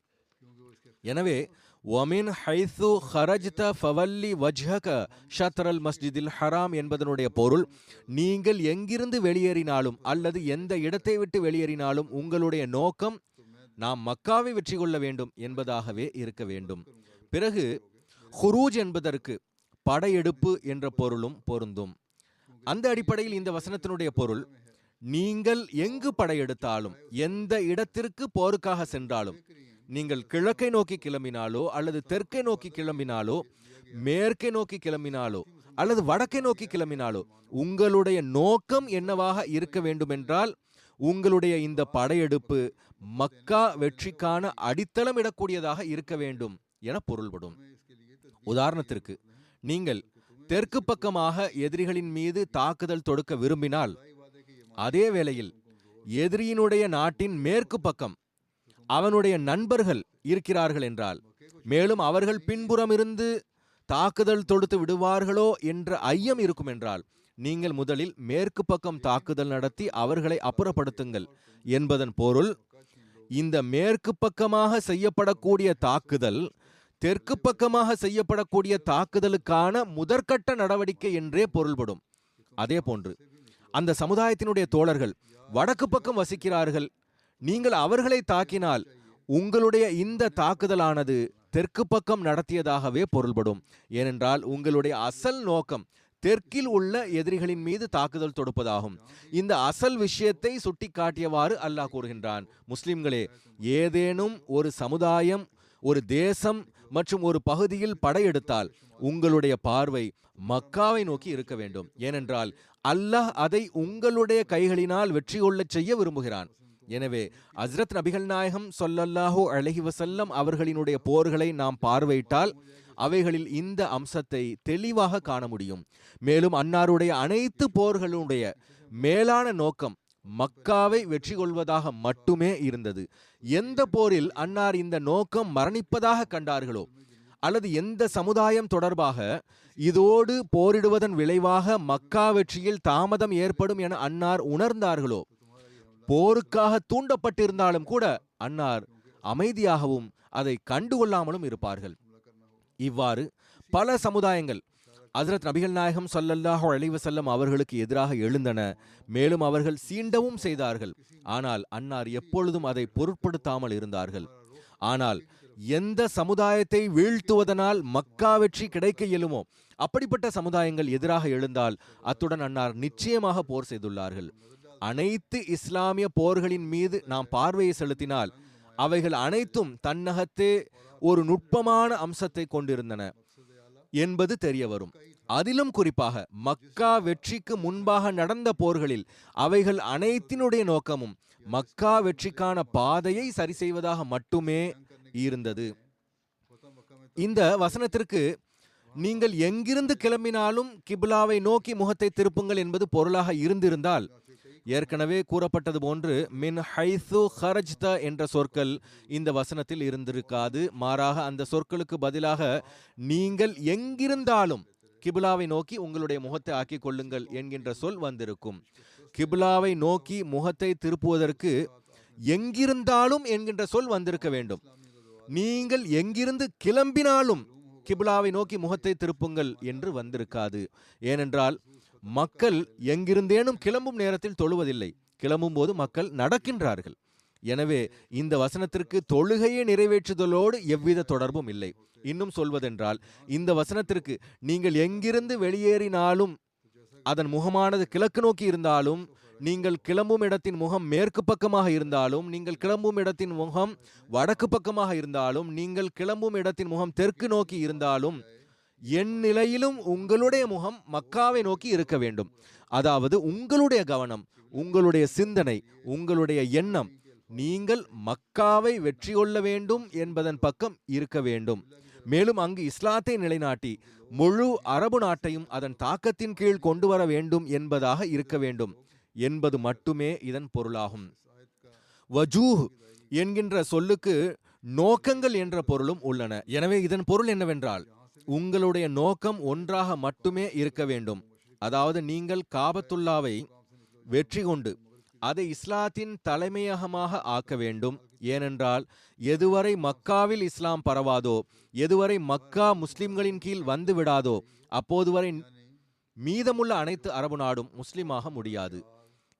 எனவே வமின் ஹைது ஹரஜ்த ஃபவல்லி வஜ்ஹக ஷத்ரல் மஸ்ஜிதில் ஹராம் என்பதனுடைய பொருள், நீங்கள் எங்கிருந்து வெளியேறினாலும் அல்லது எந்த இடத்தை விட்டு வெளியேறினாலும் உங்களுடைய நோக்கம் நாம் மக்காவை வெற்றி கொள்ள வேண்டும் என்பதாகவே இருக்க வேண்டும். பிறகு ஹுரூஜ் என்பதற்கு படையெடுப்பு என்ற பொருளும் பொருந்தும். அந்த அடிப்படையில் இந்த வசனத்தினுடைய பொருள், நீங்கள் எங்கு படையெடுத்தாலும், எந்த இடத்திற்கு போருக்காக சென்றாலும், நீங்கள் கிழக்கை நோக்கி கிளம்பினாலோ அல்லது தெற்கை நோக்கி கிளம்பினாலோ, மேற்கை நோக்கி கிளம்பினாலோ அல்லது வடக்கை நோக்கி கிளம்பினாலோ, உங்களுடைய நோக்கம் என்னவாக இருக்க வேண்டும் என்றால் உங்களுடைய இந்த படையெடுப்பு மக்கா வெற்றிக்கான அடித்தளம் இடக்கூடியதாக இருக்க வேண்டும் என பொருள்படும். உதாரணத்திற்கு, நீங்கள் தெற்கு பக்கமாக எதிரிகளின் மீது தாக்குதல் தொடுக்க விரும்பினால், அதே வேளையில் எதிரியினுடைய நாட்டின் மேற்கு பக்கம் அவனுடைய நண்பர்கள் இருக்கிறார்கள் என்றால், மேலும் அவர்கள் பின்புறமிருந்து தாக்குதல் தொடுத்து விடுவார்களோ என்ற ஐயம் இருக்கும் என்றால், நீங்கள் முதலில் மேற்கு பக்கம் தாக்குதல் நடத்தி அவர்களை அப்புறப்படுத்துங்கள் என்பதன் பொருள், இந்த மேற்கு பக்கமாக செய்யப்படக்கூடிய தாக்குதல் தெற்கு பக்கமாக செய்யப்படக்கூடிய தாக்குதலுக்கான முதற்கட்ட நடவடிக்கை என்றே பொருள்படும். அதே போன்று அந்த சமுதாயத்தினுடைய தோழர்கள் வடக்கு பக்கம் வசிக்கிறார்கள், நீங்கள் அவர்களை தாக்கினால் உங்களுடைய இந்த தாக்குதலானது தெற்கு பக்கம் நடத்தியதாகவே பொருள்படும். ஏனென்றால் உங்களுடைய அசல் நோக்கம் தெற்கில் உள்ள எதிரிகளின் மீது தாக்குதல் தொடுப்பதாகும். இந்த அசல் விஷயத்தை சுட்டி காட்டியவாறு அல்லாஹ் கூறுகின்றான், முஸ்லிம்களே, ஏதேனும் ஒரு சமுதாயம், ஒரு தேசம் மற்றும் ஒரு பகுதியில் படையெடுத்தால் உங்களுடைய பார்வை மக்காவை நோக்கி இருக்க வேண்டும். ஏனென்றால் அல்லாஹ் அதை உங்களுடைய கைகளினால் வெற்றி கொள்ளச் செய்ய விரும்புகிறான். எனவே ஹஜ்ரத் நபிகள் நாயகம் ஸல்லல்லாஹு அலைஹி வஸல்லம் அவர்களினுடைய போர்களை நாம் பார்வையிட்டால் அவைகளில் இந்த அம்சத்தை தெளிவாக காண முடியும். மேலும் அன்னாருடைய அனைத்து போர்களுடைய மேலான நோக்கம் மக்காவை வெற்றி கொள்வதாக மட்டுமே இருந்தது. எந்த போரில் அன்னார் இந்த நோக்கம் மரணிப்பதாக கண்டார்களோ, அல்லது எந்த சமுதாயம் தொடர்பாக இதோடு போரிடுவதன் விளைவாக மக்கா வெற்றியில் தாமதம் ஏற்படும் என அன்னார் உணர்ந்தார்களோ, போருக்காக தூண்டப்பட்டிருந்தாலும் கூட அன்னார் அமைதியாகவும் அதை கண்டுகொள்ளாமலும் இருப்பார்கள். இவ்வாறு பல சமுதாயங்கள் ஹஜ்ரத் நபிகள் நாயகம் ஸல்லல்லாஹு அலைஹி வஸல்லம் அவர்களுக்கு எதிராக எழுந்தன. மேலும் அவர்கள் சீண்டவும் செய்தார்கள். ஆனால் அன்னார் எப்பொழுதும் அதை பொருட்படுத்தாமல் இருந்தார்கள். ஆனால் எந்த சமுதாயத்தை வீழ்த்துவதனால் மக்கா வெற்றி கிடைக்க இயலுமோ அப்படிப்பட்ட சமுதாயங்கள் எதிராக எழுந்தால் அத்துடன் அன்னார் நிச்சயமாக போர் செய்துள்ளார்கள். அனைத்து இஸ்லாமிய போர்களின் மீது நாம் பார்வையை செலுத்தினால் அவைகள் அனைத்தும் தன்னகத்தே ஒரு நுட்பமான அம்சத்தை கொண்டிருந்தன என்பது தெரிய வரும். அதிலும் குறிப்பாக மக்கா வெற்றிக்கு முன்பாக நடந்த போர்களில் அவைகள் அனைத்தினுடைய நோக்கமும் மக்கா வெற்றிக்கான பாதையை சரி செய்வதாக மட்டுமே இருந்தது. இந்த வசனத்திற்கு நீங்கள் எங்கிருந்து கிளம்பினாலும் கிப்லாவை நோக்கி முகத்தை திருப்புங்கள் என்பது பொருளாக இருந்திருந்தால், ஏற்கனவே கூறப்பட்டது போன்று மின் ஹைசு ஹரஜ்த என்ற சொற்கள் இந்த வசனத்தில் இருந்திருக்காது. மாறாக அந்த சொற்களுக்கு பதிலாக நீங்கள் எங்கிருந்தாலும் கிபிலாவை நோக்கி உங்களுடைய முகத்தை ஆக்கிக் கொள்ளுங்கள் என்கின்ற சொல் வந்திருக்கும். கிபிலாவை நோக்கி முகத்தை திருப்புவதற்கு எங்கிருந்தாலும் என்கின்ற சொல் வந்திருக்க வேண்டும். நீங்கள் எங்கிருந்து கிளம்பினாலும் கிபிலாவை நோக்கி முகத்தை திருப்புங்கள் என்று வந்திருக்காது. ஏனென்றால் மக்கள் எங்கிருந்தேனும் கிளம்பும் நேரத்தில் தொழுவதில்லை, கிளம்பும் போது மக்கள் நடக்கின்றார்கள். எனவே இந்த வசனத்திற்கு தொழுகையை நிறைவேற்றுதலோடு எவ்வித தொடர்பும் இல்லை. இன்னும் சொல்வதென்றால் இந்த வசனத்திற்கு நீங்கள் எங்கிருந்து வெளியேறினாலும் அதன் முகமானது கிழக்கு நோக்கி இருந்தாலும், நீங்கள் கிளம்பும் இடத்தின் முகம் மேற்கு பக்கமாக இருந்தாலும், நீங்கள் கிளம்பும் இடத்தின் முகம் வடக்கு பக்கமாக இருந்தாலும், நீங்கள் கிளம்பும் இடத்தின் முகம் தெற்கு நோக்கி இருந்தாலும், என் நிலையிலும் உங்களுடைய முகம் மக்காவை நோக்கி இருக்க வேண்டும். அதாவது உங்களுடைய கவனம், உங்களுடைய சிந்தனை, உங்களுடைய எண்ணம் நீங்கள் மக்காவை வெற்றி கொள்ள வேண்டும் என்பதன் பக்கம் இருக்க வேண்டும். மேலும் அங்கு இஸ்லாத்தை நிலைநாட்டி முழு அரபு நாட்டையும் அதன் தாக்கத்தின் கீழ் கொண்டு வர வேண்டும் என்பதாக இருக்க வேண்டும் என்பது மட்டுமே இதன் பொருளாகும். வஜூஹ் என்கின்ற சொல்லுக்கு நோக்கங்கள் என்ற பொருளும் உள்ளன. எனவே இதன் பொருள் என்னவென்றால், உங்களுடைய நோக்கம் ஒன்றாக மட்டுமே இருக்க வேண்டும். அதாவது நீங்கள் காபத்துல்லாவை வெற்றி கொண்டு அதை இஸ்லாத்தின் தலைமையகமாக ஆக்க வேண்டும். ஏனென்றால் எதுவரை மக்காவில் இஸ்லாம் பரவாதோ, எதுவரை மக்கா முஸ்லிம்களின் கீழ் வந்து விடாதோ, அப்போது வரை மீதமுள்ள அனைத்து அரபு நாடும் முஸ்லிமாக முடியாது.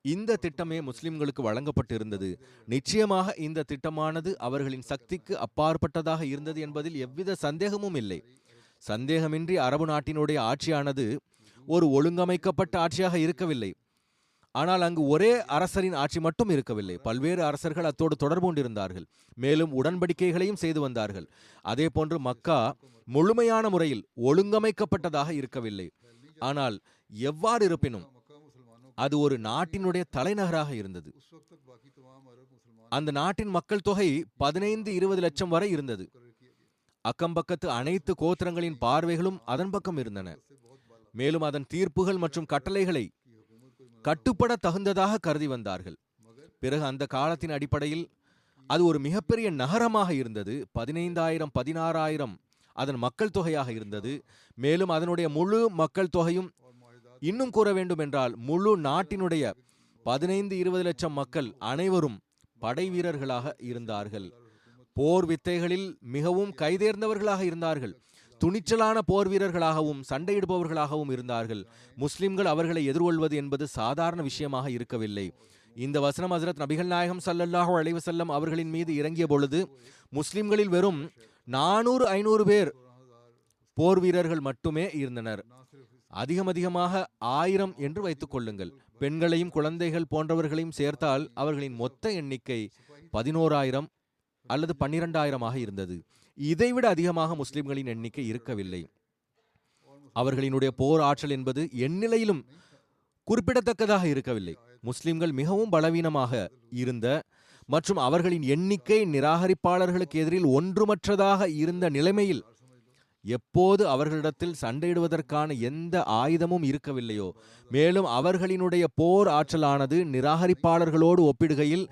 இந்த திட்டமே முஸ்லிம்களுக்கு வழங்கப்பட்டிருந்தது. நிச்சயமாக இந்த திட்டமானது அவர்களின் சக்திக்கு அப்பாற்பட்டதாக இருந்தது என்பதில் எவ்வித சந்தேகமும் இல்லை. சந்தேகமின்றி அரபு நாட்டினுடைய ஆட்சியானது ஒரு ஒழுங்கமைக்கப்பட்ட ஆட்சியாக இருக்கவில்லை. ஆனால் அங்கு ஒரே அரசரின் ஆட்சி மட்டும் இருக்கவில்லை, பல்வேறு அரசர்கள் அத்தோடு தொடர்பு கொண்டிருந்தார்கள். மேலும் உடன்படிக்கைகளையும் செய்து வந்தார்கள். அதே போன்று மக்கா முழுமையான முறையில் ஒழுங்கமைக்கப்பட்டதாக இருக்கவில்லை. ஆனால் எவ்வாறு இருப்பினும் அது ஒரு நாட்டினுடைய தலைநகராக இருந்தது. அந்த நாட்டின் மக்கள் தொகை 15-20 லட்சம் வரை இருந்தது. அக்கம்பக்கத்து அனைத்து கோத்திரங்களின் பார்வைகளும் அதன் பக்கம் இருந்தன. மேலும் அதன் தீர்ப்புகள் மற்றும் கட்டளைகளை கட்டுப்பட தகுந்ததாக கருதி வந்தார்கள். பிறகு அந்த காலத்தின் அடிப்படையில் அது ஒரு மிகப்பெரிய நகரமாக இருந்தது. 15,000-16,000 அதன் மக்கள் தொகையாக இருந்தது. மேலும் அதனுடைய முழு மக்கள் தொகையும், இன்னும் கூற வேண்டும் என்றால் முழு நாட்டினுடைய 15-20 லட்சம் மக்கள் அனைவரும் படை வீரர்களாக இருந்தார்கள். போர் வித்தைகளில் மிகவும் கைதேர்ந்தவர்களாக இருந்தார்கள். துணிச்சலான போர் வீரர்களாகவும் சண்டையிடுபவர்களாகவும் இருந்தார்கள். முஸ்லிம்கள் அவர்களை எதிர்கொள்வது என்பது சாதாரண விஷயமாக இருக்கவில்லை. இந்த வசனம் ஹஜ்ரத் நபிகள் நாயகம் ஸல்லல்லாஹு அலைஹி வஸல்லம் அவர்களின் மீது இறங்கிய பொழுது முஸ்லிம்களில் வெறும் 400-500 பேர் போர் வீரர்கள் மட்டுமே இருந்தனர். அதிகமாக 1000 என்று வைத்துக் கொள்ளுங்கள். பெண்களையும் குழந்தைகள் போன்றவர்களையும் சேர்த்தால் அவர்களின் மொத்த எண்ணிக்கை 11,000 அல்லது 12,000 இருந்தது. இதைவிட அதிகமாக முஸ்லிம்களின் எண்ணிக்கை இருக்கவில்லை. அவர்களினுடைய போர் ஆற்றல் என்பது எந்நிலையிலும் குறிப்பிடத்தக்கதாக இருக்கவில்லை. முஸ்லிம்கள் மிகவும் பலவீனமாக இருந்த மற்றும் அவர்களின் எண்ணிக்கை நிராகரிப்பாளர்களுக்கு எதிரில் ஒன்றுமற்றதாக இருந்த நிலைமையில் எப்போது அவர்களிடத்தில் சண்டையிடுவதற்கான எந்த ஆயுதமும் இருக்கவில்லையோ, மேலும் அவர்களினுடைய போர் ஆற்றலானது நிராகரிப்பாளர்களோடு ஒப்பிடுகையில்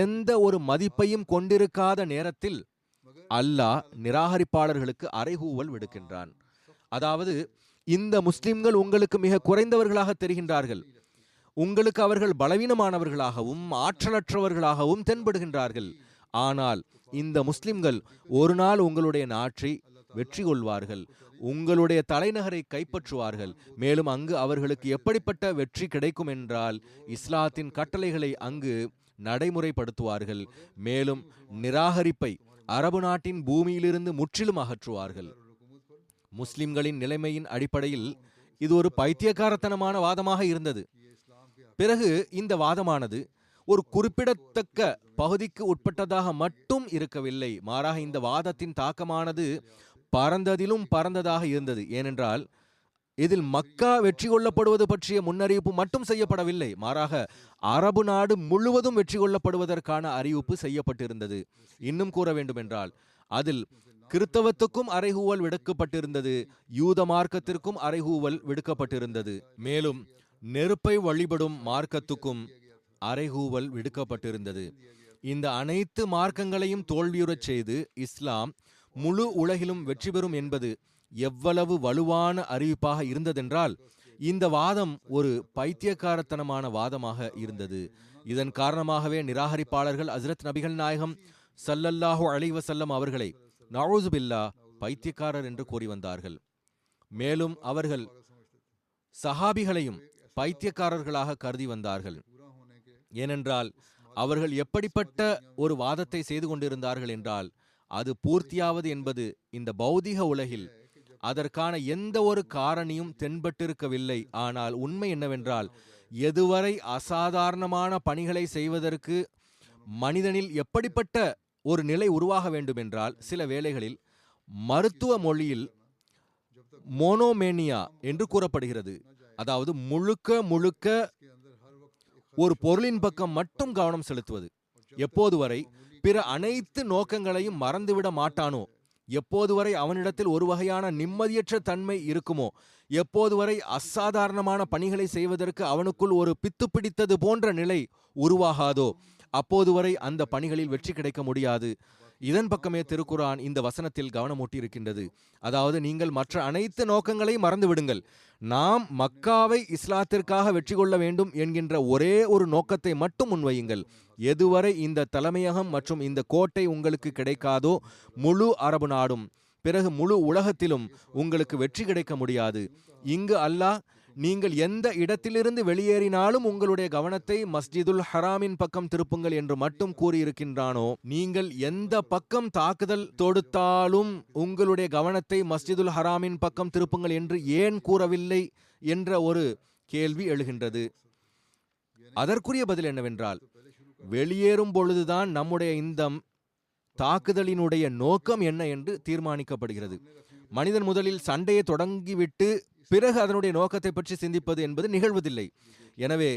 எந்த ஒரு மதிப்பையும் கொண்டிருக்காத நேரத்தில் அல்லாஹ் நிராகரிப்பாளர்களுக்கு அறைகூவல் விடுக்கின்றான். அதாவது, இந்த முஸ்லிம்கள் உங்களுக்கு மிக குறைந்தவர்களாக தெரிகின்றார்கள், உங்களுக்கு அவர்கள் பலவீனமானவர்களாகவும் ஆற்றலற்றவர்களாகவும் தென்படுகின்றார்கள். ஆனால் இந்த முஸ்லிம்கள் ஒரு நாள் உங்களுடைய நாட்டை வெற்றி கொள்வார்கள், உங்களுடைய தலைநகரை கைப்பற்றுவார்கள். மேலும் அங்கு அவர்களுக்கு எப்படிப்பட்ட வெற்றி கிடைக்கும் என்றால், இஸ்லாத்தின் கட்டளைகளை அங்கு நடைமுறைப்படுத்துவார்கள். மேலும் நிராகரிப்பை அரபு நாட்டின் பூமியிலிருந்து முற்றிலும் அகற்றுவார்கள். முஸ்லிம்களின் நிலைமையின் அடிப்படையில் இது ஒரு பைத்தியக்காரத்தனமான வாதமாக இருந்தது. பிறகு இந்த வாதமானது ஒரு குறிப்பிடத்தக்க பகுதிக்கு உட்பட்டதாக மட்டும் இருக்கவில்லை. மாறாக இந்த வாதத்தின் தாக்கமானது பரந்ததிலும் பரந்ததாக இருந்தது. ஏனென்றால் இதில் மக்கா வெற்றி கொள்ளப்படுவது பற்றிய முன்னறிவிப்பு மட்டும் செய்யப்படவில்லை, மாறாக அரபு நாடு முழுவதும் வெற்றி கொள்ளப்படுவதற்கான அறிவிப்பு செய்யப்பட்டிருந்தது. இன்னும் கூற வேண்டுமென்றால் அதில் கிறித்தவத்துக்கும் அறைகூவல் விடுக்கப்பட்டிருந்தது, யூத மார்க்கத்திற்கும் அறைகூவல் விடுக்கப்பட்டிருந்தது. மேலும் நெருப்பை வழிபடும் மார்க்கத்துக்கும் அறைகூவல் விடுக்கப்பட்டிருந்தது. இந்த அனைத்து மார்க்கங்களையும் தோல்வியுறச் செய்து இஸ்லாம் முழு உலகிலும் வெற்றி பெறும் என்பது எவ்வளவு வலுவான அறிவிப்பாக இருந்ததென்றால், இந்த வாதம் ஒரு பைத்தியக்காரத்தனமான வாதமாக இருந்தது. இதன் காரணமாகவே நிராகரிப்பாளர்கள் ஹஜ்ரத் நபிகள் நாயகம் ஸல்லல்லாஹு அலைஹி வஸல்லம் அவர்களை நஊது பில்லாஹ் பைத்தியக்காரர் என்று கூறி வந்தார்கள். மேலும் அவர்கள் சஹாபிகளையும் பைத்தியக்காரர்களாக கருதி வந்தார்கள். ஏனென்றால் அவர்கள் எப்படிப்பட்ட ஒரு வாதத்தை செய்து கொண்டிருந்தார்கள் என்றால், அது பூர்த்தியாவது என்பது இந்த பௌதிக உலகில் அதற்கான எந்த ஒரு காரணியும் தென்பட்டிருக்கவில்லை. ஆனால் உண்மை என்னவென்றால், எதுவரை அசாதாரணமான பணிகளை செய்வதற்கு மனிதனில் எப்படிப்பட்ட ஒரு நிலை உருவாக வேண்டும் என்றால், சில வேளைகளில் மருத்துவ மொழியில் மோனோமேனியா என்று கூறப்படுகிறது. அதாவது முழுக்க ஒரு பொருளின் பக்கம் மட்டும் கவனம் செலுத்துவது. எப்போது வரை பிற அனைத்து நோக்கங்களையும் மறந்துவிட மாட்டானோ, எப்போது வரை அவனிடத்தில் ஒரு வகையான நிம்மதியற்ற தன்மை இருக்குமோ, எப்போது வரை அசாதாரணமான பணிகளை செய்வதற்கு அவனுக்குள் ஒரு பித்து பிடித்தது போன்ற நிலை உருவாகாதோ, அப்போது வரை அந்த பணிகளில் வெற்றி கிடைக்க முடியாது. இதன் பக்கமே திருக்குர்ஆன் இந்த வசனத்தில் கவனமூட்டியிருக்கின்றது. அதாவது, நீங்கள் மற்ற அனைத்து நோக்கங்களையும் மறந்து விடுங்கள், நாம் மக்காவை இஸ்லாத்திற்காக வெற்றி கொள்ள வேண்டும் என்கின்ற ஒரே ஒரு நோக்கத்தை மட்டும் முன்வையுங்கள். எதுவரை இந்த தலைமையகம் மற்றும் இந்த கோட்டை உங்களுக்கு கிடைக்காதோ, முழு அரபு நாடும் பிறகு முழு உலகத்திலும் உங்களுக்கு வெற்றி கிடைக்க முடியாது. இங்கு அல்லாஹ் நீங்கள் எந்த இடத்திலிருந்து வெளியேறினாலும் உங்களுடைய கவனத்தை மஸ்ஜிதுல் ஹராமின் பக்கம் திருப்புங்கள் என்று மட்டும் கூறியிருக்கின்றானோ, நீங்கள் எந்த பக்கம் தாக்குதல் தொடுத்தாலும் உங்களுடைய கவனத்தை மஸ்ஜிதுல் ஹராமின் பக்கம் திருப்புங்கள் என்று ஏன் கூறவில்லை என்ற ஒரு கேள்வி எழுகின்றது. அதற்குரிய பதில் என்னவென்றால், வெளியேறும் பொழுதுதான் நம்முடைய இந்த தாக்குதலினுடைய நோக்கம் என்ன என்று தீர்மானிக்கப்படுகிறது. மனிதன் முதலில் சண்டையை தொடங்கிவிட்டு பிறகு அதனுடைய நோக்கத்தை பற்றி சிந்திப்பது என்பது நிகழ்வதில்லை. எனவே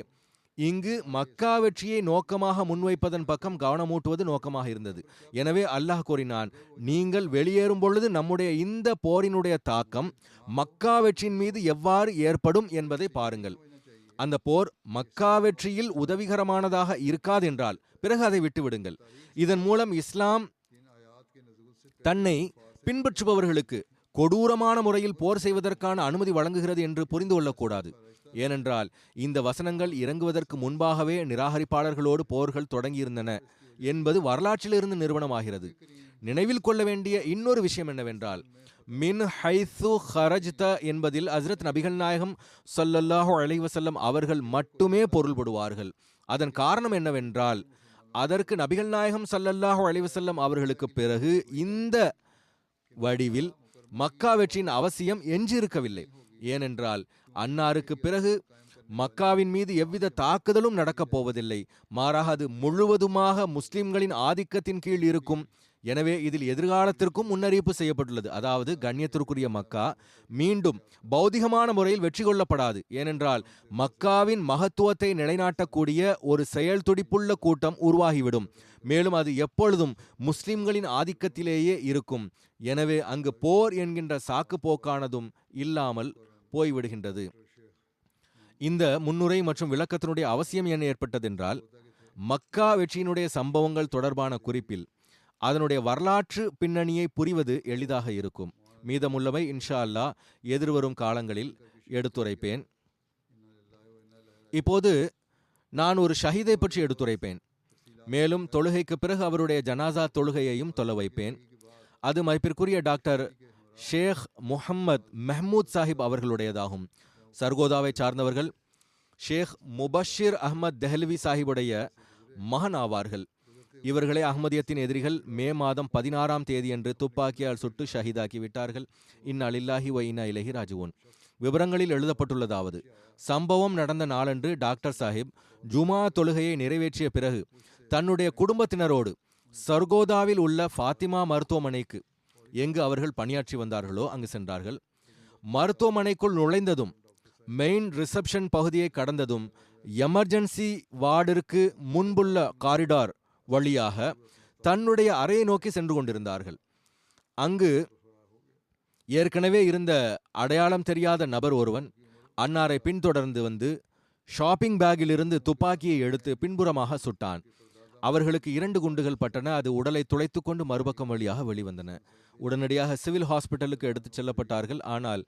இங்கு மக்கா வெற்றியை நோக்கமாக முன்வைப்பதன் பக்கம் கவனமூட்டுவது நோக்கமாக இருந்தது. எனவே அல்லாஹ் கூறினான், நீங்கள் வெளியேறும் பொழுது நம்முடைய இந்த போரினுடைய தாக்கம் மக்கா வெற்றியின் மீது எவ்வாறு ஏற்படும் என்பதை பாருங்கள். அந்த போர் மக்கா வெற்றியில் உதவிகரமானதாக இருக்காதென்றால் பிறகு அதை விட்டுவிடுங்கள். இதன் மூலம் இஸ்லாம் தன்னை பின்பற்றுபவர்களுக்கு கொடூரமான முறையில் போர் செய்வதற்கான அனுமதி வழங்குகிறது என்று புரிந்து கொள்ளக்கூடாது. ஏனென்றால் இந்த வசனங்கள் இறங்குவதற்கு முன்பாகவே நிராகரிப்பாளர்களோடு போர்கள் தொடங்கியிருந்தன என்பது வரலாற்றிலிருந்து நிறுவனமாகிறது. நினைவில் கொள்ள வேண்டிய இன்னொரு விஷயம் என்னவென்றால், மின் ஹைத்து ஹரஜ்த என்பதில் ஹஜ்ரத் நபிகள் நாயகம் ஸல்லல்லாஹு அலைஹி வஸல்லம் அவர்கள் மட்டுமே பொருள்படுவார்கள். அதன் காரணம் என்னவென்றால், அதற்கு நபிகள் நாயகம் ஸல்லல்லாஹு அலைஹி வஸல்லம் அவர்களுக்கு பிறகு இந்த வடிவில் மக்கா வெற்றியின் அவசியம் எஞ்சியிருக்கவில்லை. ஏனென்றால் அன்னாருக்கு பிறகு மக்காவின் மீது எவ்வித தாக்குதலும் நடக்கப் போவதில்லை. மாறாக அது முழுவதுமாக முஸ்லிம்களின் ஆதிக்கத்தின் கீழ் இருக்கும். எனவே இதில் எதிர்காலத்திற்கும் முன்னறிவிப்பு செய்யப்பட்டுள்ளது. அதாவது கண்ணியத்திற்குரிய மக்கா மீண்டும் பௌதிகமான முறையில் வெற்றி கொள்ளப்படாது. ஏனென்றால் மக்காவின் மகத்துவத்தை நிலைநாட்டக்கூடிய ஒரு செயல் துடிப்புள்ள கூட்டம் உருவாகிவிடும். மேலும் அது எப்பொழுதும் முஸ்லிம்களின் ஆதிக்கத்திலேயே இருக்கும். எனவே அங்கு போர் என்கின்ற சாக்கு போக்கானதும் இல்லாமல் போய்விடுகின்றது. இந்த முன்னுரை மற்றும் விளக்கத்தினுடைய அவசியம் என்ன ஏற்பட்டதென்றால், மக்கா வெற்றியினுடைய சம்பவங்கள் தொடர்பான குறிப்பில் அதனுடைய வரலாற்று பின்னணியை புரிவது எளிதாக இருக்கும். மீதமுள்ளவை இன்ஷா அல்லாஹ் எதிர்வரும் காலங்களில் எடுத்துரைப்பேன். இப்போது நான் ஒரு ஷஹீதை பற்றி எடுத்துரைப்பேன். மேலும் தொழுகைக்கு பிறகு அவருடைய ஜனாசா தொழுகையையும் தொலை வைப்பேன். அது மதிப்பிற்குரிய டாக்டர் ஷேக் முஹம்மத் மெஹமூத் சாஹிப் அவர்களுடையதாகும். சர்கோதாவை சார்ந்தவர்கள். ஷேக் முபஷிர் அஹ்மத் தெஹ்லவி சாஹிபுடைய மகன் ஆவார்கள். இவர்களே அஹ்மதியத்தின் எதிரிகள் மே மாதம் 16ஆம் தேதியன்று துப்பாக்கியால் சுட்டு ஷஹீதாக்கி விட்டார்கள். இன்னா லில்லாஹி வ இன்னா இலைஹி ராஜிஊன். விவரங்களில் எழுதப்பட்டுள்ளதாவது, சம்பவம் நடந்த நாளன்று டாக்டர் சாஹிப் ஜுமா தொழுகையை நிறைவேற்றிய பிறகு தன்னுடைய குடும்பத்தினரோடு சர்கோதாவில் உள்ள ஃபாத்திமா மருத்துவமனைக்கு, எங்கு அவர்கள் பணியாற்றி வந்தார்களோ அங்கு சென்றார்கள். மருத்துவமனைக்குள் நுழைந்ததும், மெயின் ரிசப்ஷன் பகுதியை கடந்ததும், எமர்ஜென்சி வார்டிற்கு முன்புள்ள காரிடார் வழியாக தன்னுடைய அறையை நோக்கி சென்று கொண்டிருந்தார்கள். அங்கு ஏற்கனவே இருந்த அடையாளம் தெரியாத நபர் ஒருவன் அன்னாரை பின்தொடர்ந்து வந்து ஷாப்பிங் பேக்கிலிருந்து துப்பாக்கியை எடுத்து பின்புறமாக சுட்டான். அவர்களுக்கு 2 குண்டுகள் பட்டன. அது உடலை துளைத்துக் கொண்டு மறுபக்கம் வழியாக வெளிவந்தன. உடனடியாக சிவில் ஹாஸ்பிட்டலுக்கு எடுத்துச் செல்லப்பட்டார்கள். ஆனால்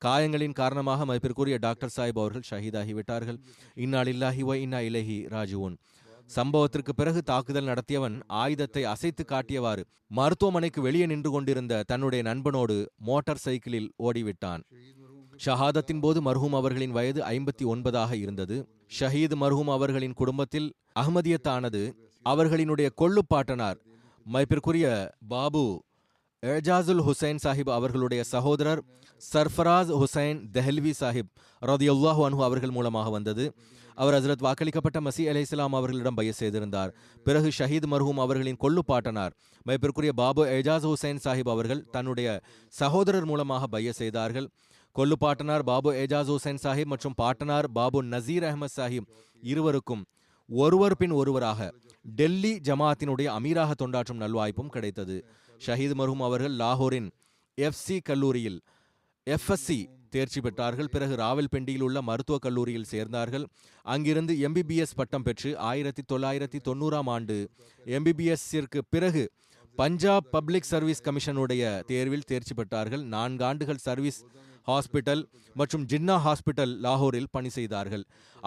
காயங்களின் காரணமாக மதிப்பிற்குரிய டாக்டர் சாஹிப் அவர்கள் ஷஹீதாகிவிட்டார்கள். இன்னா லில்லாஹி வ இன்னா இலைஹி ராஜிஊன். சம்பவத்திற்கு பிறகு தாக்குதல் நடத்தியவன் ஆயுதத்தை அசைத்து காட்டியவாறு மருத்துவமனைக்கு வெளியே நின்று கொண்டிருந்த தன்னுடைய நண்பனோடு மோட்டார் சைக்கிளில் ஓடிவிட்டான். ஷஹாதத்தின் போது மர்ஹூம் அவர்களின் வயது 59 இருந்தது. ஷஹீத் மர்ஹூம் அவர்களின் குடும்பத்தில் அஹ்மதியத்தானது அவர்களினுடைய கொள்ளுப்பாட்டனார் மதிப்பிற்குரிய பாபு ஏஜாசுல் ஹுசைன் சாஹிப் அவர்களுடைய சகோதரர் சர்ஃபராஸ் ஹுசைன் தெஹல்வி சாஹிப் ரதியல்லாஹு அன்ஹு அவர்கள் மூலமாக வந்தது. அவர் ஹஜ்ரத் வாக்களிக்கப்பட்ட மசீ அலைஹிஸ்ஸலாம் அவர்களிடம் பைய செய்திருந்தார். பிறகு ஷஹீத் மர்ஹூம் அவர்களின் கொள்ளுப்பாட்டனார் மதிப்பிற்குரிய பாபு ஏஜாஸ் ஹுசைன் சாஹிப் அவர்கள் தன்னுடைய சகோதரர் மூலமாக பைய செய்தார்கள். கொள்ளுப்பாட்டனார் பாபு ஏஜாஸ் ஹுசைன் சாஹிப் மற்றும் பாட்டனார் பாபு நசீர் அஹமத் சாஹிப் இருவருக்கும் ஒருவர் பின் ஒருவராக டெல்லி ஜமாத்தினுடைய அமீராக தொண்டாற்றும் நல்வாய்ப்பும் கிடைத்தது. ஷஹீத் மர்ஹூம் அவர்கள் லாகூரின் எஃப்சி கல்லூரியில் எஃப்எஸ்சி தேர்ச்சி பெற்றார்கள். பிறகு ராவல்பிண்டியில் உள்ள மருத்துவக் கல்லூரியில் சேர்ந்தார்கள். அங்கிருந்து எம்பிபிஎஸ் பட்டம் பெற்று 1990ஆம் ஆண்டு எம்பிபிஎஸ்ஸிற்கு பிறகு பஞ்சாப் பப்ளிக் சர்வீஸ் கமிஷனுடைய தேர்வில் தேர்ச்சி பெற்றார்கள். 4 ஆண்டுகள் சர்வீஸ் ஹாஸ்பிட்டல் மற்றும் ஜின்னா ஹாஸ்பிட்டல் லாகூரில் பணி செய்தார்கள்.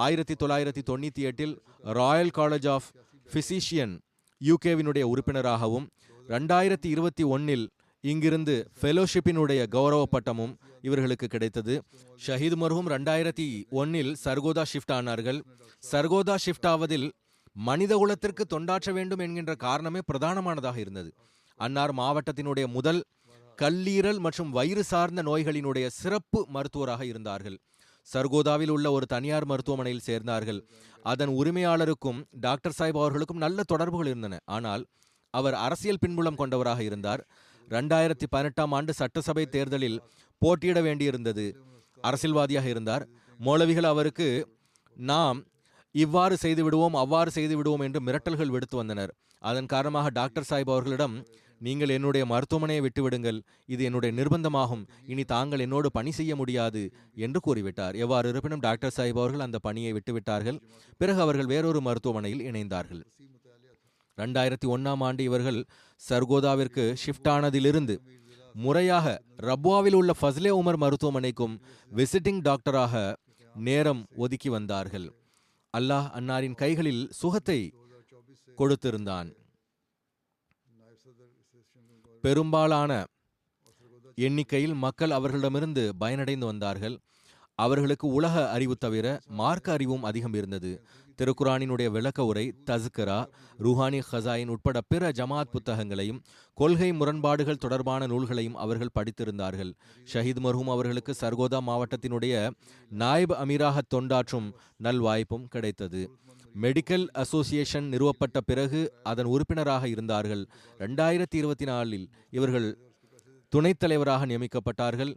1998இல் ராயல் காலேஜ் ஆஃப் பிசிஷியன் யூகேவினுடைய உறுப்பினராகவும் 2021இல் இங்கிருந்து ஃபெலோஷிப்பினுடைய கௌரவ பட்டமும் இவர்களுக்கு கிடைத்தது. ஷஹீத் மர்ஹூம் 2001இல் சர்கோதா ஷிஃப்ட் ஆனார்கள். சர்கோதா ஷிஃப்ட் ஆவதில் மனித குலத்திற்கு தொண்டாற்ற வேண்டும் என்கின்ற காரணமே பிரதானமானதாக இருந்தது. அன்னார் மாவட்டத்தினுடைய முதல் கல்லீரல் மற்றும் வயிறு சார்ந்த நோய்களினுடைய சிறப்பு மருத்துவராக இருந்தார்கள். சர்கோதாவில் உள்ள ஒரு தனியார் மருத்துவமனையில் சேர்ந்தார்கள். அதன் உரிமையாளருக்கும் டாக்டர் சாஹிப் அவர்களுக்கும் நல்ல தொடர்புகள் இருந்தன. ஆனால் அவர் அரசியல் பின்புலம் கொண்டவராக இருந்தார். 2018ஆம் ஆண்டு சட்டசபை தேர்தலில் போட்டியிட வேண்டியிருந்தது. அரசியல்வாதியாக இருந்தார். மௌலவிகள் அவருக்கு நாம் இவ்வாறு செய்து விடுவோம் அவ்வாறு செய்து விடுவோம் என்று மிரட்டல்கள் விடுத்து வந்தனர். அதன் காரணமாக டாக்டர் சாஹிப் அவர்களிடம் நீங்கள் என்னுடைய மருத்துவமனையை விட்டுவிடுங்கள், இது என்னுடைய நிர்பந்தமாகும், இனி தாங்கள் என்னோடு பணி செய்ய முடியாது என்று கூறிவிட்டார். எவ்வாறு இருப்பினும் டாக்டர் சாஹிப் அவர்கள் அந்த பணியை விட்டுவிட்டார்கள். பிறகு அவர்கள் வேறொரு மருத்துவமனையில் இணைந்தார்கள். 2001ஆம் ஆண்டு இவர்கள் சர்கோதாவிற்கு ஷிஃப்ட் ஆனதிலிருந்து முறையாக ரப்வாவில் உள்ள ஃபஸ்லே உமர் மருத்துவமனைக்கும் விசிட்டிங் டாக்டராக நேரம் ஒதுக்கி வந்தார்கள். அல்லாஹ் அன்னாரின் கைகளில் சுகத்தை கொடுத்திருந்தான். பெரும்பாலான எண்ணிக்கையில் மக்கள் அவர்களிடமிருந்து பயனடைந்து வந்தார்கள். அவர்களுக்கு உலக அறிவு தவிர மார்க்க அறிவும் அதிகம் இருந்தது. திருக்குரானினுடைய விளக்க உரை, தஸ்கரா, ரூஹானி ஹசாயின் உட்பட பிற ஜமாத் புத்தகங்களையும் கொள்கை முரண்பாடுகள் தொடர்பான நூல்களையும் அவர்கள் படித்திருந்தார்கள். ஷஹீத் மர்ஹூம் அவர்களுக்கு சர்கோதா மாவட்டத்தினுடைய நாயப் அமீராக தொண்டாற்றும் நல்வாய்ப்பும் கிடைத்தது. மெடிக்கல் அசோசியேஷன் நிறுவப்பட்ட பிறகு அதன் உறுப்பினராக இருந்தார்கள். 2024இல் இவர்கள் துணைத் தலைவராக நியமிக்கப்பட்டார்கள்.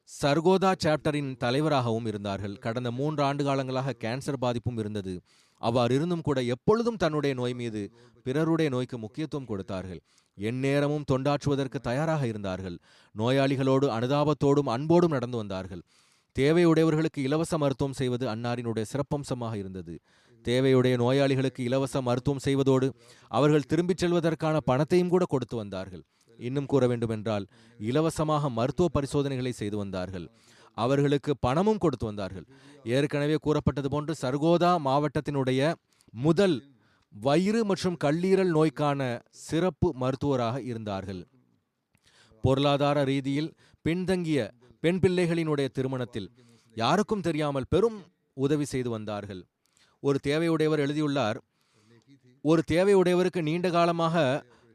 சர்கோதா சாப்டரின் தலைவராகவும் இருந்தார்கள். கடந்த 3 ஆண்டு காலங்களாக கேன்சர் பாதிப்பும் இருந்தது. அவ்வாறு இருந்தும் கூட எப்பொழுதும் தன்னுடைய நோய் மீது பிறருடைய நோய்க்கு முக்கியத்துவம் கொடுத்தார்கள். எந்நேரமும் தொண்டாற்றுவதற்கு தயாராக இருந்தார்கள். நோயாளிகளோடு அனுதாபத்தோடும் அன்போடும் நடந்து வந்தார்கள். தேவையுடையவர்களுக்கு இலவச மருத்துவம் செய்வது அன்னாரினுடைய சிறப்பம்சமாக இருந்தது. தேவையுடைய நோயாளிகளுக்கு இலவச மருத்துவம் செய்வதோடு அவர்கள் திரும்பிச் செல்வதற்கான பணத்தையும் கூட கொடுத்து வந்தார்கள். இன்னும் கூற வேண்டுமென்றால் இலவசமாக மருத்துவ பரிசோதனைகளை செய்து வந்தார்கள். அவர்களுக்கு பணமும் கொடுத்து வந்தார்கள். ஏற்கனவே கூறப்பட்டது போன்று சர்கோதா மாவட்டத்தினுடைய முதல் வயிறு மற்றும் கல்லீரல் நோய்க்கான சிறப்பு மருத்துவராக இருந்தார்கள். பொருளாதார ரீதியில் பின்தங்கிய பெண் பிள்ளைகளினுடைய திருமணத்தில் யாருக்கும் தெரியாமல் பெரும் உதவி செய்து வந்தார்கள். ஒரு தேவையுடையவர் எழுதியுள்ளார், ஒரு தேவையுடையவருக்கு நீண்ட காலமாக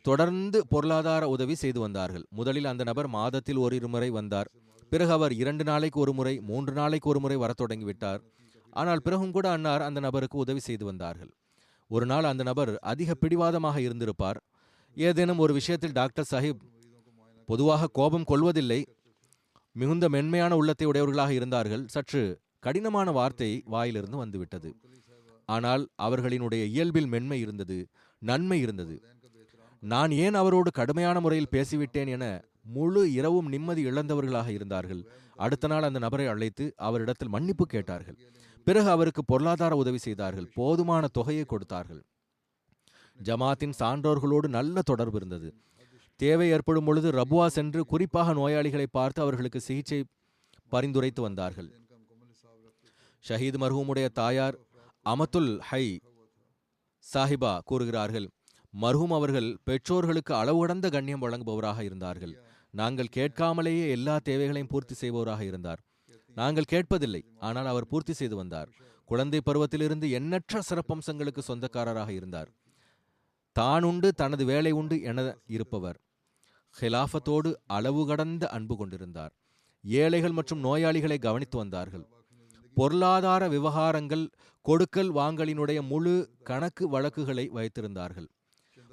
தொடர்ந்து பொருளாதார உதவி செய்து வந்தார்கள். முதலில் அந்த நபர் மாதத்தில் 1 முறை வந்தார். பிறகு அவர் 2 நாளைக்கு 1 முறை, 3 நாளைக்கு 1 முறை வரத் தொடங்கிவிட்டார். ஆனால் பிறகும் கூட அன்னார் அந்த நபருக்கு உதவி செய்து வந்தார்கள். ஒரு நாள் அந்த நபர் அதிக பிடிவாதமாக இருந்திருப்பார். ஏதேனும் ஒரு விஷயத்தில் டாக்டர் சாஹிப் பொதுவாக கோபம் கொள்வதில்லை, மிகுந்த மென்மையான உள்ளத்தை உடையவர்களாக இருந்தார்கள். சற்று கடினமான வார்த்தை வாயிலிருந்து வந்துவிட்டது. ஆனால் அவர்களினுடைய இயல்பில் மென்மை இருந்தது, நன்மை இருந்தது. நான் ஏன் அவரோடு கடுமையான முறையில் பேசிவிட்டேன் என முழு இரவும் நிம்மதி இழந்தவர்களாக இருந்தார்கள். அடுத்த நாள் அந்த நபரை அழைத்து அவரிடத்தில் மன்னிப்பு கேட்டார்கள். பிறகு அவருக்கு பொருளாதார உதவி செய்தார்கள், போதுமான தொகையை கொடுத்தார்கள். ஜமாத்தின் சான்றோர்களோடு நல்ல தொடர்பு இருந்தது. தேவை ஏற்படும் பொழுது ரபுவா சென்று குறிப்பாக நோயாளிகளை பார்த்து அவர்களுக்கு சிகிச்சை பரிந்துரைத்து வந்தார்கள். ஷஹீத் மர்ஹூமுடைய தாயார் அமத்துல் ஹை சாஹிபா கூறுகிறார்கள், மர்ஹூம் அவர்கள் பெற்றோர்களுக்கு அளவு கடந்த கண்ணியம் வழங்குபவராக இருந்தார்கள். நாங்கள் கேட்காமலேயே எல்லா தேவைகளையும் பூர்த்தி செய்பவராக இருந்தார். நாங்கள் கேட்பதில்லை, ஆனால் அவர் பூர்த்தி செய்து வந்தார். குழந்தை பருவத்திலிருந்து எண்ணற்ற சிறப்பம்சங்களுக்கு சொந்தக்காரராக இருந்தார். தான் உண்டு தனது வேலை உண்டு என இருப்பவர். ஹிலாஃபத்தோடு அளவு கடந்த அன்பு கொண்டிருந்தார். ஏழைகள் மற்றும் நோயாளிகளை கவனித்து வந்தார்கள். பொருளாதார விவகாரங்கள், கொடுக்கல் வாங்கலினுடைய முழு கணக்கு வழக்குகளை வைத்திருந்தார்கள்.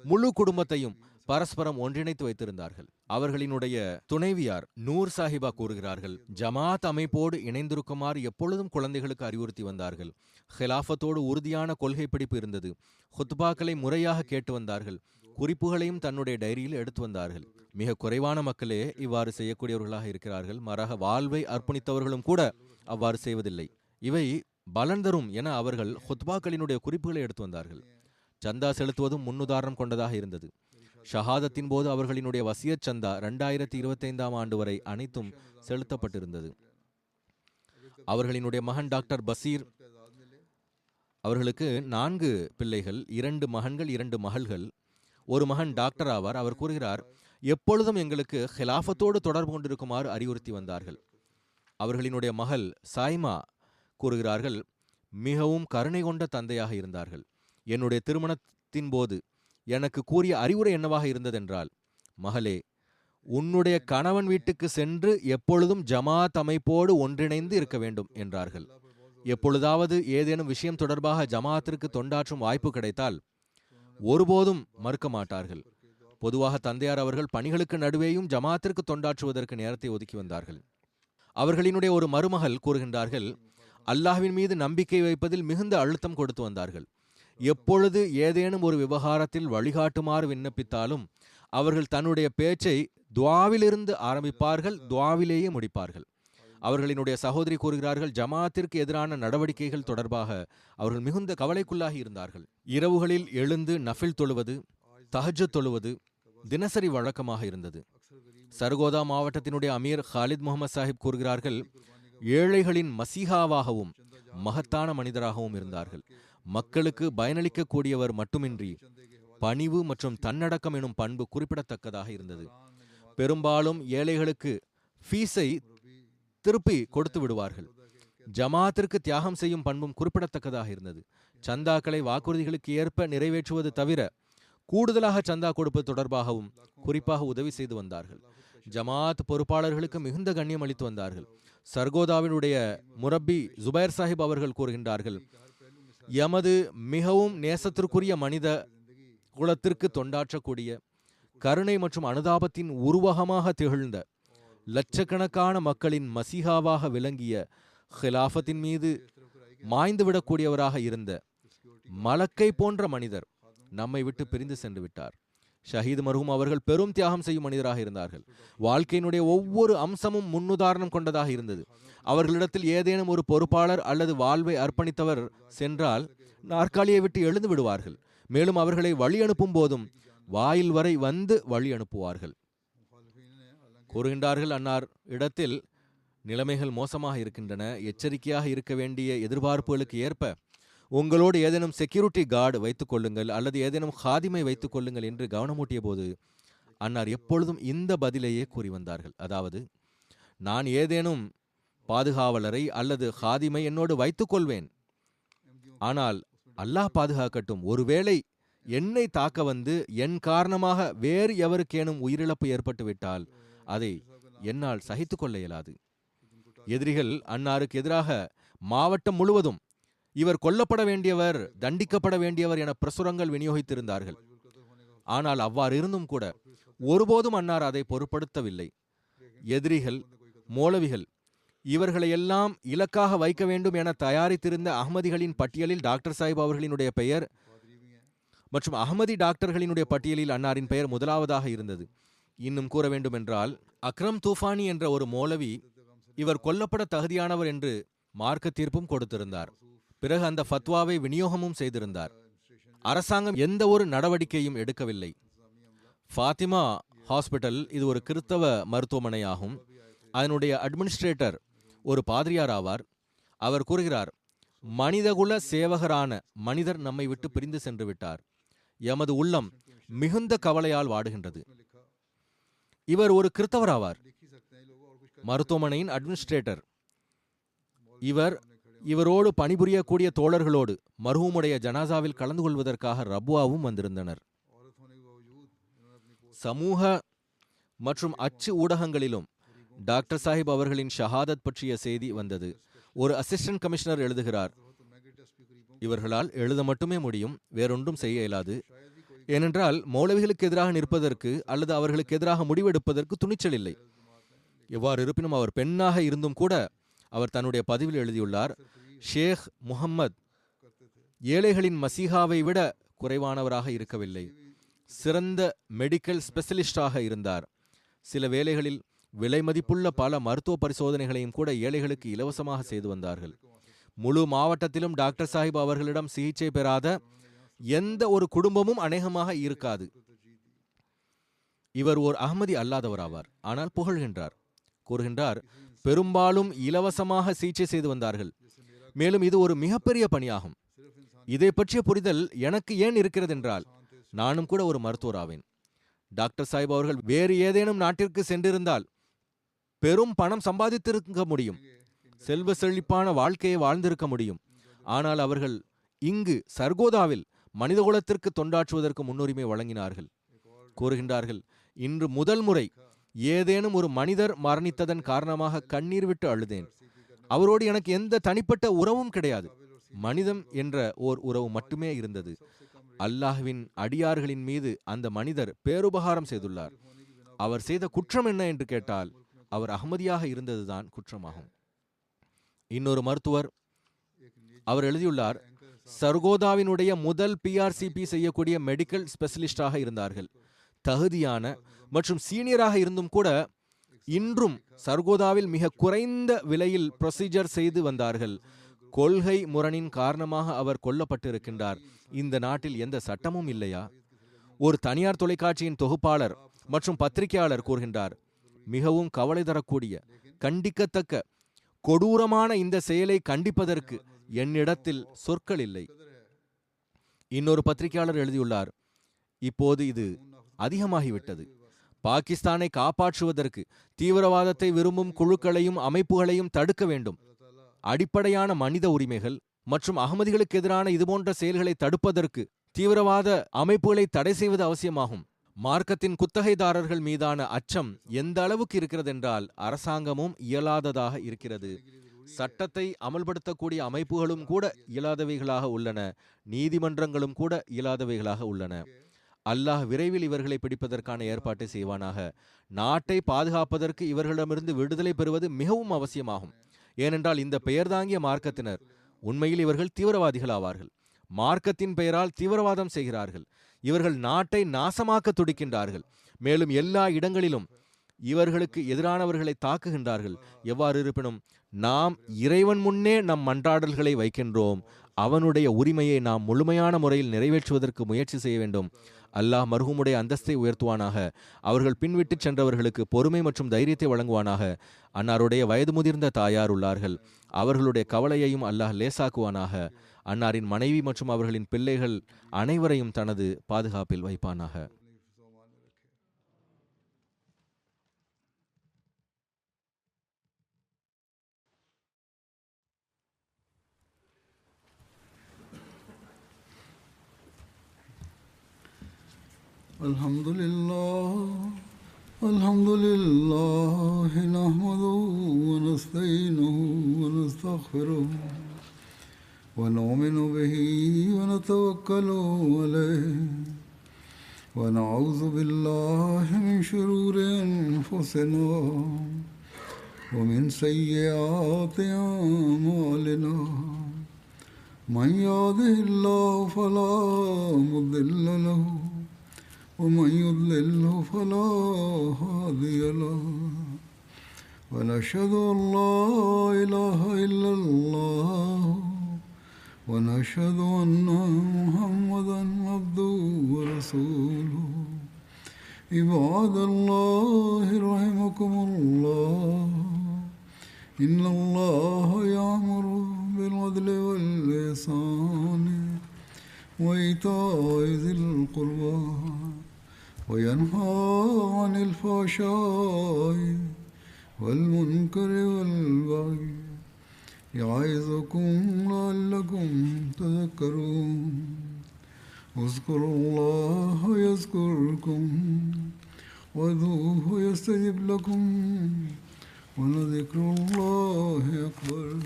முழு குடும்பத்தையும் பரஸ்பரம் ஒன்றிணைத்து வைத்திருந்தார்கள். அவர்களினுடைய துணைவியார் நூர் சாஹிபா கூறுகிறார்கள், ஜமாத் அமைப்போடு இணைந்திருக்குமாறு எப்பொழுதும் குழந்தைகளுக்கு அறிவுறுத்தி வந்தார்கள். ஹிலாஃபத்தோடு உறுதியான கொள்கை பிடிப்பு இருந்தது. ஹுத்பாக்களை முறையாக கேட்டு வந்தார்கள். குறிப்புகளையும் தன்னுடைய டைரியில் எடுத்து வந்தார்கள். மிக குறைவான மக்களே இவ்வாறு செய்யக்கூடியவர்களாக இருக்கிறார்கள். மாறாக வாழ்வை அர்ப்பணித்தவர்களும் கூட அவ்வாறு செய்வதில்லை. இவை பலன் தரும் என அவர்கள் ஹுத்பாக்களினுடைய குறிப்புகளை எடுத்து வந்தார்கள். சந்தா செலுத்துவதும் முன்னுதாரணம் கொண்டதாக இருந்தது. ஷஹாதத்தின் போது அவர்களினுடைய வசியத் சந்தா 2025 ஆண்டு வரை அனைத்தும் செலுத்தப்பட்டிருந்தது. அவர்களினுடைய மகன் டாக்டர் பசீர் அவர்களுக்கு 4 பிள்ளைகள், 2 மகன்கள் 2 மகள்கள். ஒரு மகன் டாக்டர் ஆவார். அவர் கூறுகிறார், எப்பொழுதும் எங்களுக்கு ஹிலாஃபத்தோடு தொடர்பு கொண்டிருக்குமாறு அறிவுறுத்தி வந்தார்கள். அவர்களினுடைய மகள் சாய்மா கூறுகிறார்கள், மிகவும் கருணை கொண்ட தந்தையாக இருந்தார்கள். என்னுடைய திருமணத்தின் போது எனக்கு கூறிய அறிவுரை என்னவாக இருந்ததென்றால், மகளே, உன்னுடைய கணவன் வீட்டுக்கு சென்று எப்பொழுதும் ஜமாத் அமைப்போடு ஒன்றிணைந்து இருக்க வேண்டும் என்றார்கள். எப்பொழுதாவது ஏதேனும் விஷயம் தொடர்பாக ஜமாத்திற்கு தொண்டாற்றும் வாய்ப்பு கிடைத்தால் ஒருபோதும் மறுக்க மாட்டார்கள். பொதுவாக தந்தையார் அவர்கள் பணிகளுக்கு நடுவேயும் ஜமாத்திற்கு தொண்டாற்றுவதற்கு நேரத்தை ஒதுக்கி வந்தார்கள். அவர்களினுடைய ஒரு மருமகள் கூறுகின்றார்கள், அல்லாஹ்வின் மீது நம்பிக்கை வைப்பதில் மிகுந்த அழுத்தம் கொடுத்து வந்தார்கள். எப்பொழுது ஏதேனும் ஒரு விவகாரத்தில் வழிகாட்டுமாறு விண்ணப்பித்தாலும் அவர்கள் தன்னுடைய பேச்சை துஆவிலிருந்து ஆரம்பிப்பார்கள், துஆவிலேயே முடிப்பார்கள். அவர்களினுடைய சகோதரி கூறுகிறார்கள், ஜமாத்திற்கு எதிரான நடவடிக்கைகள் தொடர்பாக அவர்கள் மிகுந்த கவலைக்குள்ளாகி இருந்தார்கள். இரவுகளில் எழுந்து நஃபில் தொழுவது, தஹஜ்ஜத் தொழுவது தினசரி வழக்கமாக இருந்தது. சர்கோதா மாவட்டத்தினுடைய அமீர் ஹாலித் முகமது சாஹிப் கூறுகிறார்கள், ஏழைகளின் மசீஹாவாகவும் மகத்தான மனிதராகவும் இருந்தார்கள். மக்களுக்கு பயனளிக்கக்கூடியவர் மட்டுமின்றி பணிவு மற்றும் தன்னடக்கம் எனும் பண்பு குறிப்பிடத்தக்கதாக இருந்தது. பெரும்பாலும் ஏழைகளுக்கு ஃபீஸை திருப்பி கொடுத்து விடுவார்கள். ஜமாத்திற்கு தியாகம் செய்யும் பண்பும் குறிப்பிடத்தக்கதாக இருந்தது. சந்தாக்களை வாக்குறுதிகளுக்கு ஏற்ப நிறைவேற்றுவது தவிர கூடுதலாக சந்தா கொடுப்பது தொடர்பாகவும் குறிப்பாக உதவி செய்து வந்தார்கள். ஜமாத் பொறுப்பாளர்களுக்கு மிகுந்த கண்ணியம் அளித்து வந்தார்கள். சர்கோதாவினுடைய முரப்பி ஜுபைர் சாஹிப் அவர்கள் கூறுகின்றார்கள், எமது மிகவும் நேசத்திற்குரிய மனித குலத்திற்கு தொண்டாற்றக்கூடிய கருணை மற்றும் அனுதாபத்தின் உருவகமாக திகழ்ந்த லட்சக்கணக்கான மக்களின் மசீஹாவாக விளங்கிய ஹிலாஃபத்தின் மீது மாய்ந்துவிடக்கூடியவராக இருந்த மலக்கை போன்ற மனிதர் நம்மை விட்டு பிரிந்து சென்று விட்டார். ஷஹீத் மர்ஹூம் அவர்கள் பெரும் தியாகம் செய்யும் மனிதராக இருந்தார்கள். வாழ்க்கையினுடைய ஒவ்வொரு அம்சமும் முன்னுதாரணம் கொண்டதாக இருந்தது. அவர்களிடத்தில் ஏதேனும் ஒரு பொறுப்பாளர் அல்லது வாழ்வை அர்ப்பணித்தவர் சென்றால் நாற்காலியை விட்டு எழுந்து விடுவார்கள். மேலும் அவர்களை வழி அனுப்பும் போதும் வாயில் வரை வந்து வழி அனுப்புவார்கள். கூறுகின்றார்கள், அன்னார் இடத்தில் நிலைமைகள் மோசமாக இருக்கின்றன, எச்சரிக்கையாக இருக்க வேண்டிய எதிர்பார்ப்புகளுக்கு ஏற்ப உங்களோடு ஏதேனும் செக்யூரிட்டி கார்டு வைத்துக் கொள்ளுங்கள் அல்லது ஏதேனும் ஹாதிமை வைத்துக் கொள்ளுங்கள் என்று கவனமூட்டிய போது அன்னார் எப்பொழுதும் இந்த பதிலையே கூறி வந்தார்கள். அதாவது, நான் ஏதேனும் பாதுகாவலரை அல்லது ஹாதிமை என்னோடு வைத்துக் கொள்வேன், ஆனால் அல்லாஹ் பாதுகாக்கட்டும், ஒருவேளை என்னை தாக்க வந்து என் காரணமாக வேறு எவருக்கேனும் உயிரிழப்பு ஏற்பட்டுவிட்டால் அதை என்னால் சகித்து கொள்ள இயலாது. எதிரிகள் அன்னாருக்கு எதிராக மாவட்டம் முழுவதும் இவர் கொல்லப்பட வேண்டியவர், தண்டிக்கப்பட வேண்டியவர் என பிரசுரங்கள் விநியோகித்திருந்தார்கள். ஆனால் அவ்வாறு இருந்தும் கூட ஒருபோதும் அன்னார் அதை பொருட்படுத்தவில்லை. எதிரிகள், மௌலவிகள் இவர்களையெல்லாம் இலக்காக வைக்க வேண்டும் என தயாரித்திருந்த அஹ்மதிகளின் பட்டியலில் டாக்டர் சாஹிப் அவர்களினுடைய பெயர் மற்றும் அஹ்மதி டாக்டர்களினுடைய பட்டியலில் அன்னாரின் பெயர் முதலாவதாக இருந்தது. இன்னும் கூற வேண்டுமென்றால், அக்ரம் தூஃபானி என்ற ஒரு மௌலவி இவர் கொல்லப்பட தகுதியானவர் என்று மார்க்க தீர்ப்பும் கொடுத்திருந்தார். பிறகு அந்த ஃபத்வாவை விநியோகமும் செய்திருந்தார். அரசாங்கம் எந்த ஒரு நடவடிக்கையும் எடுக்கவில்லை. ஃபாத்திமா ஹாஸ்பிட்டல் இது ஒரு கிறிஸ்தவ மருத்துவமனையாகும். அதனுடைய அட்மினிஸ்ட்ரேட்டர் ஒரு பாதிரியார் ஆவார். அவர் கூறுகிறார், மனிதகுல சேவகரான மனிதர் நம்மை விட்டு பிரிந்து சென்று விட்டார். எமது உள்ளம் மிகுந்த கவலையால் வாடுகின்றது. இவர் ஒரு கிறிஸ்தவர் ஆவார், மருத்துவமனையின் அட்மினிஸ்ட்ரேட்டர். இவரோடு பணிபுரியக்கூடிய தோழர்களோடு மர்ஹூமுடைய ஜனாசாவில் கலந்து கொள்வதற்காக ரபுவாவும் வந்திருந்தனர். சமூக மற்றும் அச்சு ஊடகங்களிலும் டாக்டர் சாஹிப் அவர்களின் ஷஹாதத் பற்றிய செய்தி வந்தது. ஒரு அசிஸ்டன்ட் கமிஷனர் எழுதுகிறார், இவர்களால் எழுத மட்டுமே முடியும், வேறொன்றும் செய்ய இயலாது. ஏனென்றால் மௌலவிகளுக்கு எதிராக நிற்பதற்கு அல்லது அவர்களுக்கு எதிராக முடிவெடுப்பதற்கு துணிச்சல் இல்லை. எவ்வாறு இருப்பினும் அவர் பெண்ணாக இருந்தும் கூட அவர் தன்னுடைய பதிவில் எழுதியுள்ளார், ஷேக் முஹம்மத் ஏழைகளின் மசீஹாவை விட குறைவானவராக இருக்கவில்லை. சிறந்த மெடிக்கல் ஸ்பெஷலிஸ்டாக இருந்தார். சில வேளைகளில் விலை மதிப்புள்ள பல மருத்துவ பரிசோதனைகளையும் கூட ஏழைகளுக்கு இலவசமாக செய்து வந்தார்கள். முழு மாவட்டத்திலும் டாக்டர் சாஹிப் அவர்களிடம் சிகிச்சை பெறாத எந்த ஒரு குடும்பமும் அநேகமாக இருக்காது. இவர் ஓர் அஹ்மதி அல்லாதவராவார், ஆனால் புகழ்கின்றார். கூறுகின்றார், பெரும்பாலும் இலவசமாக சிகிச்சை செய்து வந்தார்கள். மேலும் இது ஒரு மிகப்பெரிய பணியாகும். இதை பற்றிய புரிதல் எனக்கு ஏன் இருக்கிறது என்றால், நானும் கூட ஒரு மருத்துவர் ஆவேன். டாக்டர் சாஹிப் அவர்கள் வேறு ஏதேனும் நாட்டிற்கு சென்றிருந்தால் பெரும் பணம் சம்பாதித்திருக்க முடியும், செல்வ செழிப்பான வாழ்க்கையை வாழ்ந்திருக்க முடியும். ஆனால் அவர்கள் இங்கு சர்கோதாவில் மனிதகுலத்திற்கு தொண்டாற்றுவதற்கு முன்னுரிமை வழங்கினார்கள். கூறுகின்றார்கள், இன்று முதல் முறை ஏதேனும் ஒரு மனிதர் மரணித்ததன் காரணமாக கண்ணீர் விட்டு அழுதேன். அவரோடு எனக்கு எந்த தனிப்பட்ட உறவும் கிடையாது, மனிதம் என்ற ஓர் உறவு மட்டுமே இருந்தது. அல்லாஹ்வின் அடியார்களின் மீது அந்த மனிதர் பேருபகாரம் செய்துள்ளார். அவர் செய்த குற்றம் என்ன என்று கேட்டால், அவர் அஹ்மதியாக இருந்ததுதான் குற்றமாகும். இன்னொரு மருத்துவர் அவர் எழுதியுள்ளார், சர்கோதாவினுடைய முதல் PRCP செய்யக்கூடிய மெடிக்கல் ஸ்பெஷலிஸ்டாக இருந்தார்கள். தகுதியான மற்றும் சீனியராக இருந்தும் கூட இன்றும் சர்கோதாவில் மிக குறைந்த விலையில் ப்ரொசீஜர் செய்து வந்தார்கள். கொள்கை முரணின் காரணமாக அவர் கொல்லப்பட்டிருக்கின்றார். இந்த நாட்டில் எந்த சட்டமும் இல்லையா? ஒரு தனியார் தொலைக்காட்சியின் தொகுப்பாளர் மற்றும் பத்திரிகையாளர் கூறுகின்றார், மிகவும் கவலை தரக்கூடிய கண்டிக்கத்தக்க கொடூரமான இந்த செயலை கண்டிப்பதற்கு என்னிடத்தில் சொற்கள் இல்லை. இன்னொரு பத்திரிகையாளர் எழுதியுள்ளார், இப்போது இது அதிகமாகிவிட்டது. பாகிஸ்தானை காப்பாற்றுவதற்கு தீவிரவாதத்தை விரும்பும் குழுக்களையும் அமைப்புகளையும் தடுக்க வேண்டும். அடிப்படையான மனித உரிமைகள் மற்றும் அகமதிகளுக்கு எதிரான இதுபோன்ற செயல்களை தடுப்பதற்கு தீவிரவாத அமைப்புகளை தடை செய்வது அவசியமாகும். மார்க்கத்தின் குத்தகைதாரர்கள் மீதான அச்சம் எந்த அளவுக்கு இருக்கிறது என்றால் அரசாங்கமும் இயலாததாக இருக்கிறது. சட்டத்தை அமல்படுத்தக்கூடிய அமைப்புகளும் கூட இயலாதவைகளாக உள்ளன, நீதிமன்றங்களும் கூட இயலாதவைகளாக உள்ளன. அல்லாஹ் விரைவில் இவர்களை பிடிப்பதற்கான ஏற்பாட்டை செய்வானாக. நாட்டை பாதுகாப்பதற்கு இவர்களிடமிருந்து விடுதலை பெறுவது மிகவும் அவசியமாகும். ஏனென்றால் இந்த பெயர்தாங்கிய மார்க்கத்தினர் உண்மையில் இவர்கள் தீவிரவாதிகள் ஆவார்கள். மார்க்கத்தின் பெயரால் தீவிரவாதம் செய்கிறார்கள். இவர்கள் நாட்டை நாசமாக்க துடிக்கின்றார்கள். மேலும் எல்லா இடங்களிலும் இவர்களுக்கு எதிரானவர்களை தாக்குகின்றார்கள். எவ்வாறு இருப்பினும் நாம் இறைவன் முன்னே நம் மன்றாடல்களை வைக்கின்றோம். அவனுடைய உரிமையை நாம் முழுமையான முறையில் நிறைவேற்றுவதற்கு முயற்சி செய்ய வேண்டும். அல்லாஹ் மர்ஹூமுடைய அந்தஸ்தை உயர்த்துவானாக. அவர்கள் பின்விட்டு சென்றவர்களுக்கு பொறுமை மற்றும் தைரியத்தை வழங்குவானாக. அன்னாருடைய வயது முதிர்ந்த தாயார் உள்ளார்கள், அவர்களுடைய கவலையையும் அல்லாஹ் லேசாக்குவானாக. அன்னாரின் மனைவி மற்றும் அவர்களின் பிள்ளைகள் அனைவரையும் தனது பாதுகாப்பில் வைப்பானாக. Alhamdulillah nahmaduhu wa nasta'inuhu wa nastaghfiruh wa nu'minu bihi wa natawakkalu alayhi wa na'udhu billahi min shururi anfusina wa min sayyiati a'malina. Man yahdihillahu fala mudilla lahu ومن يضلله فلا هادي له ونشهد أن لا إله إلا الله ونشهد أن محمدا عبده ورسوله عباد الله رحمكم الله إن الله يأمر بالعدل والإحسان وإيتاء ذي القربى وينهى عن الفحشاء والمنكر والبغي يعظكم لعلكم تذكرون اذكروا الله يذكركم وادعوه يستجب لكم ولذكر الله أكبر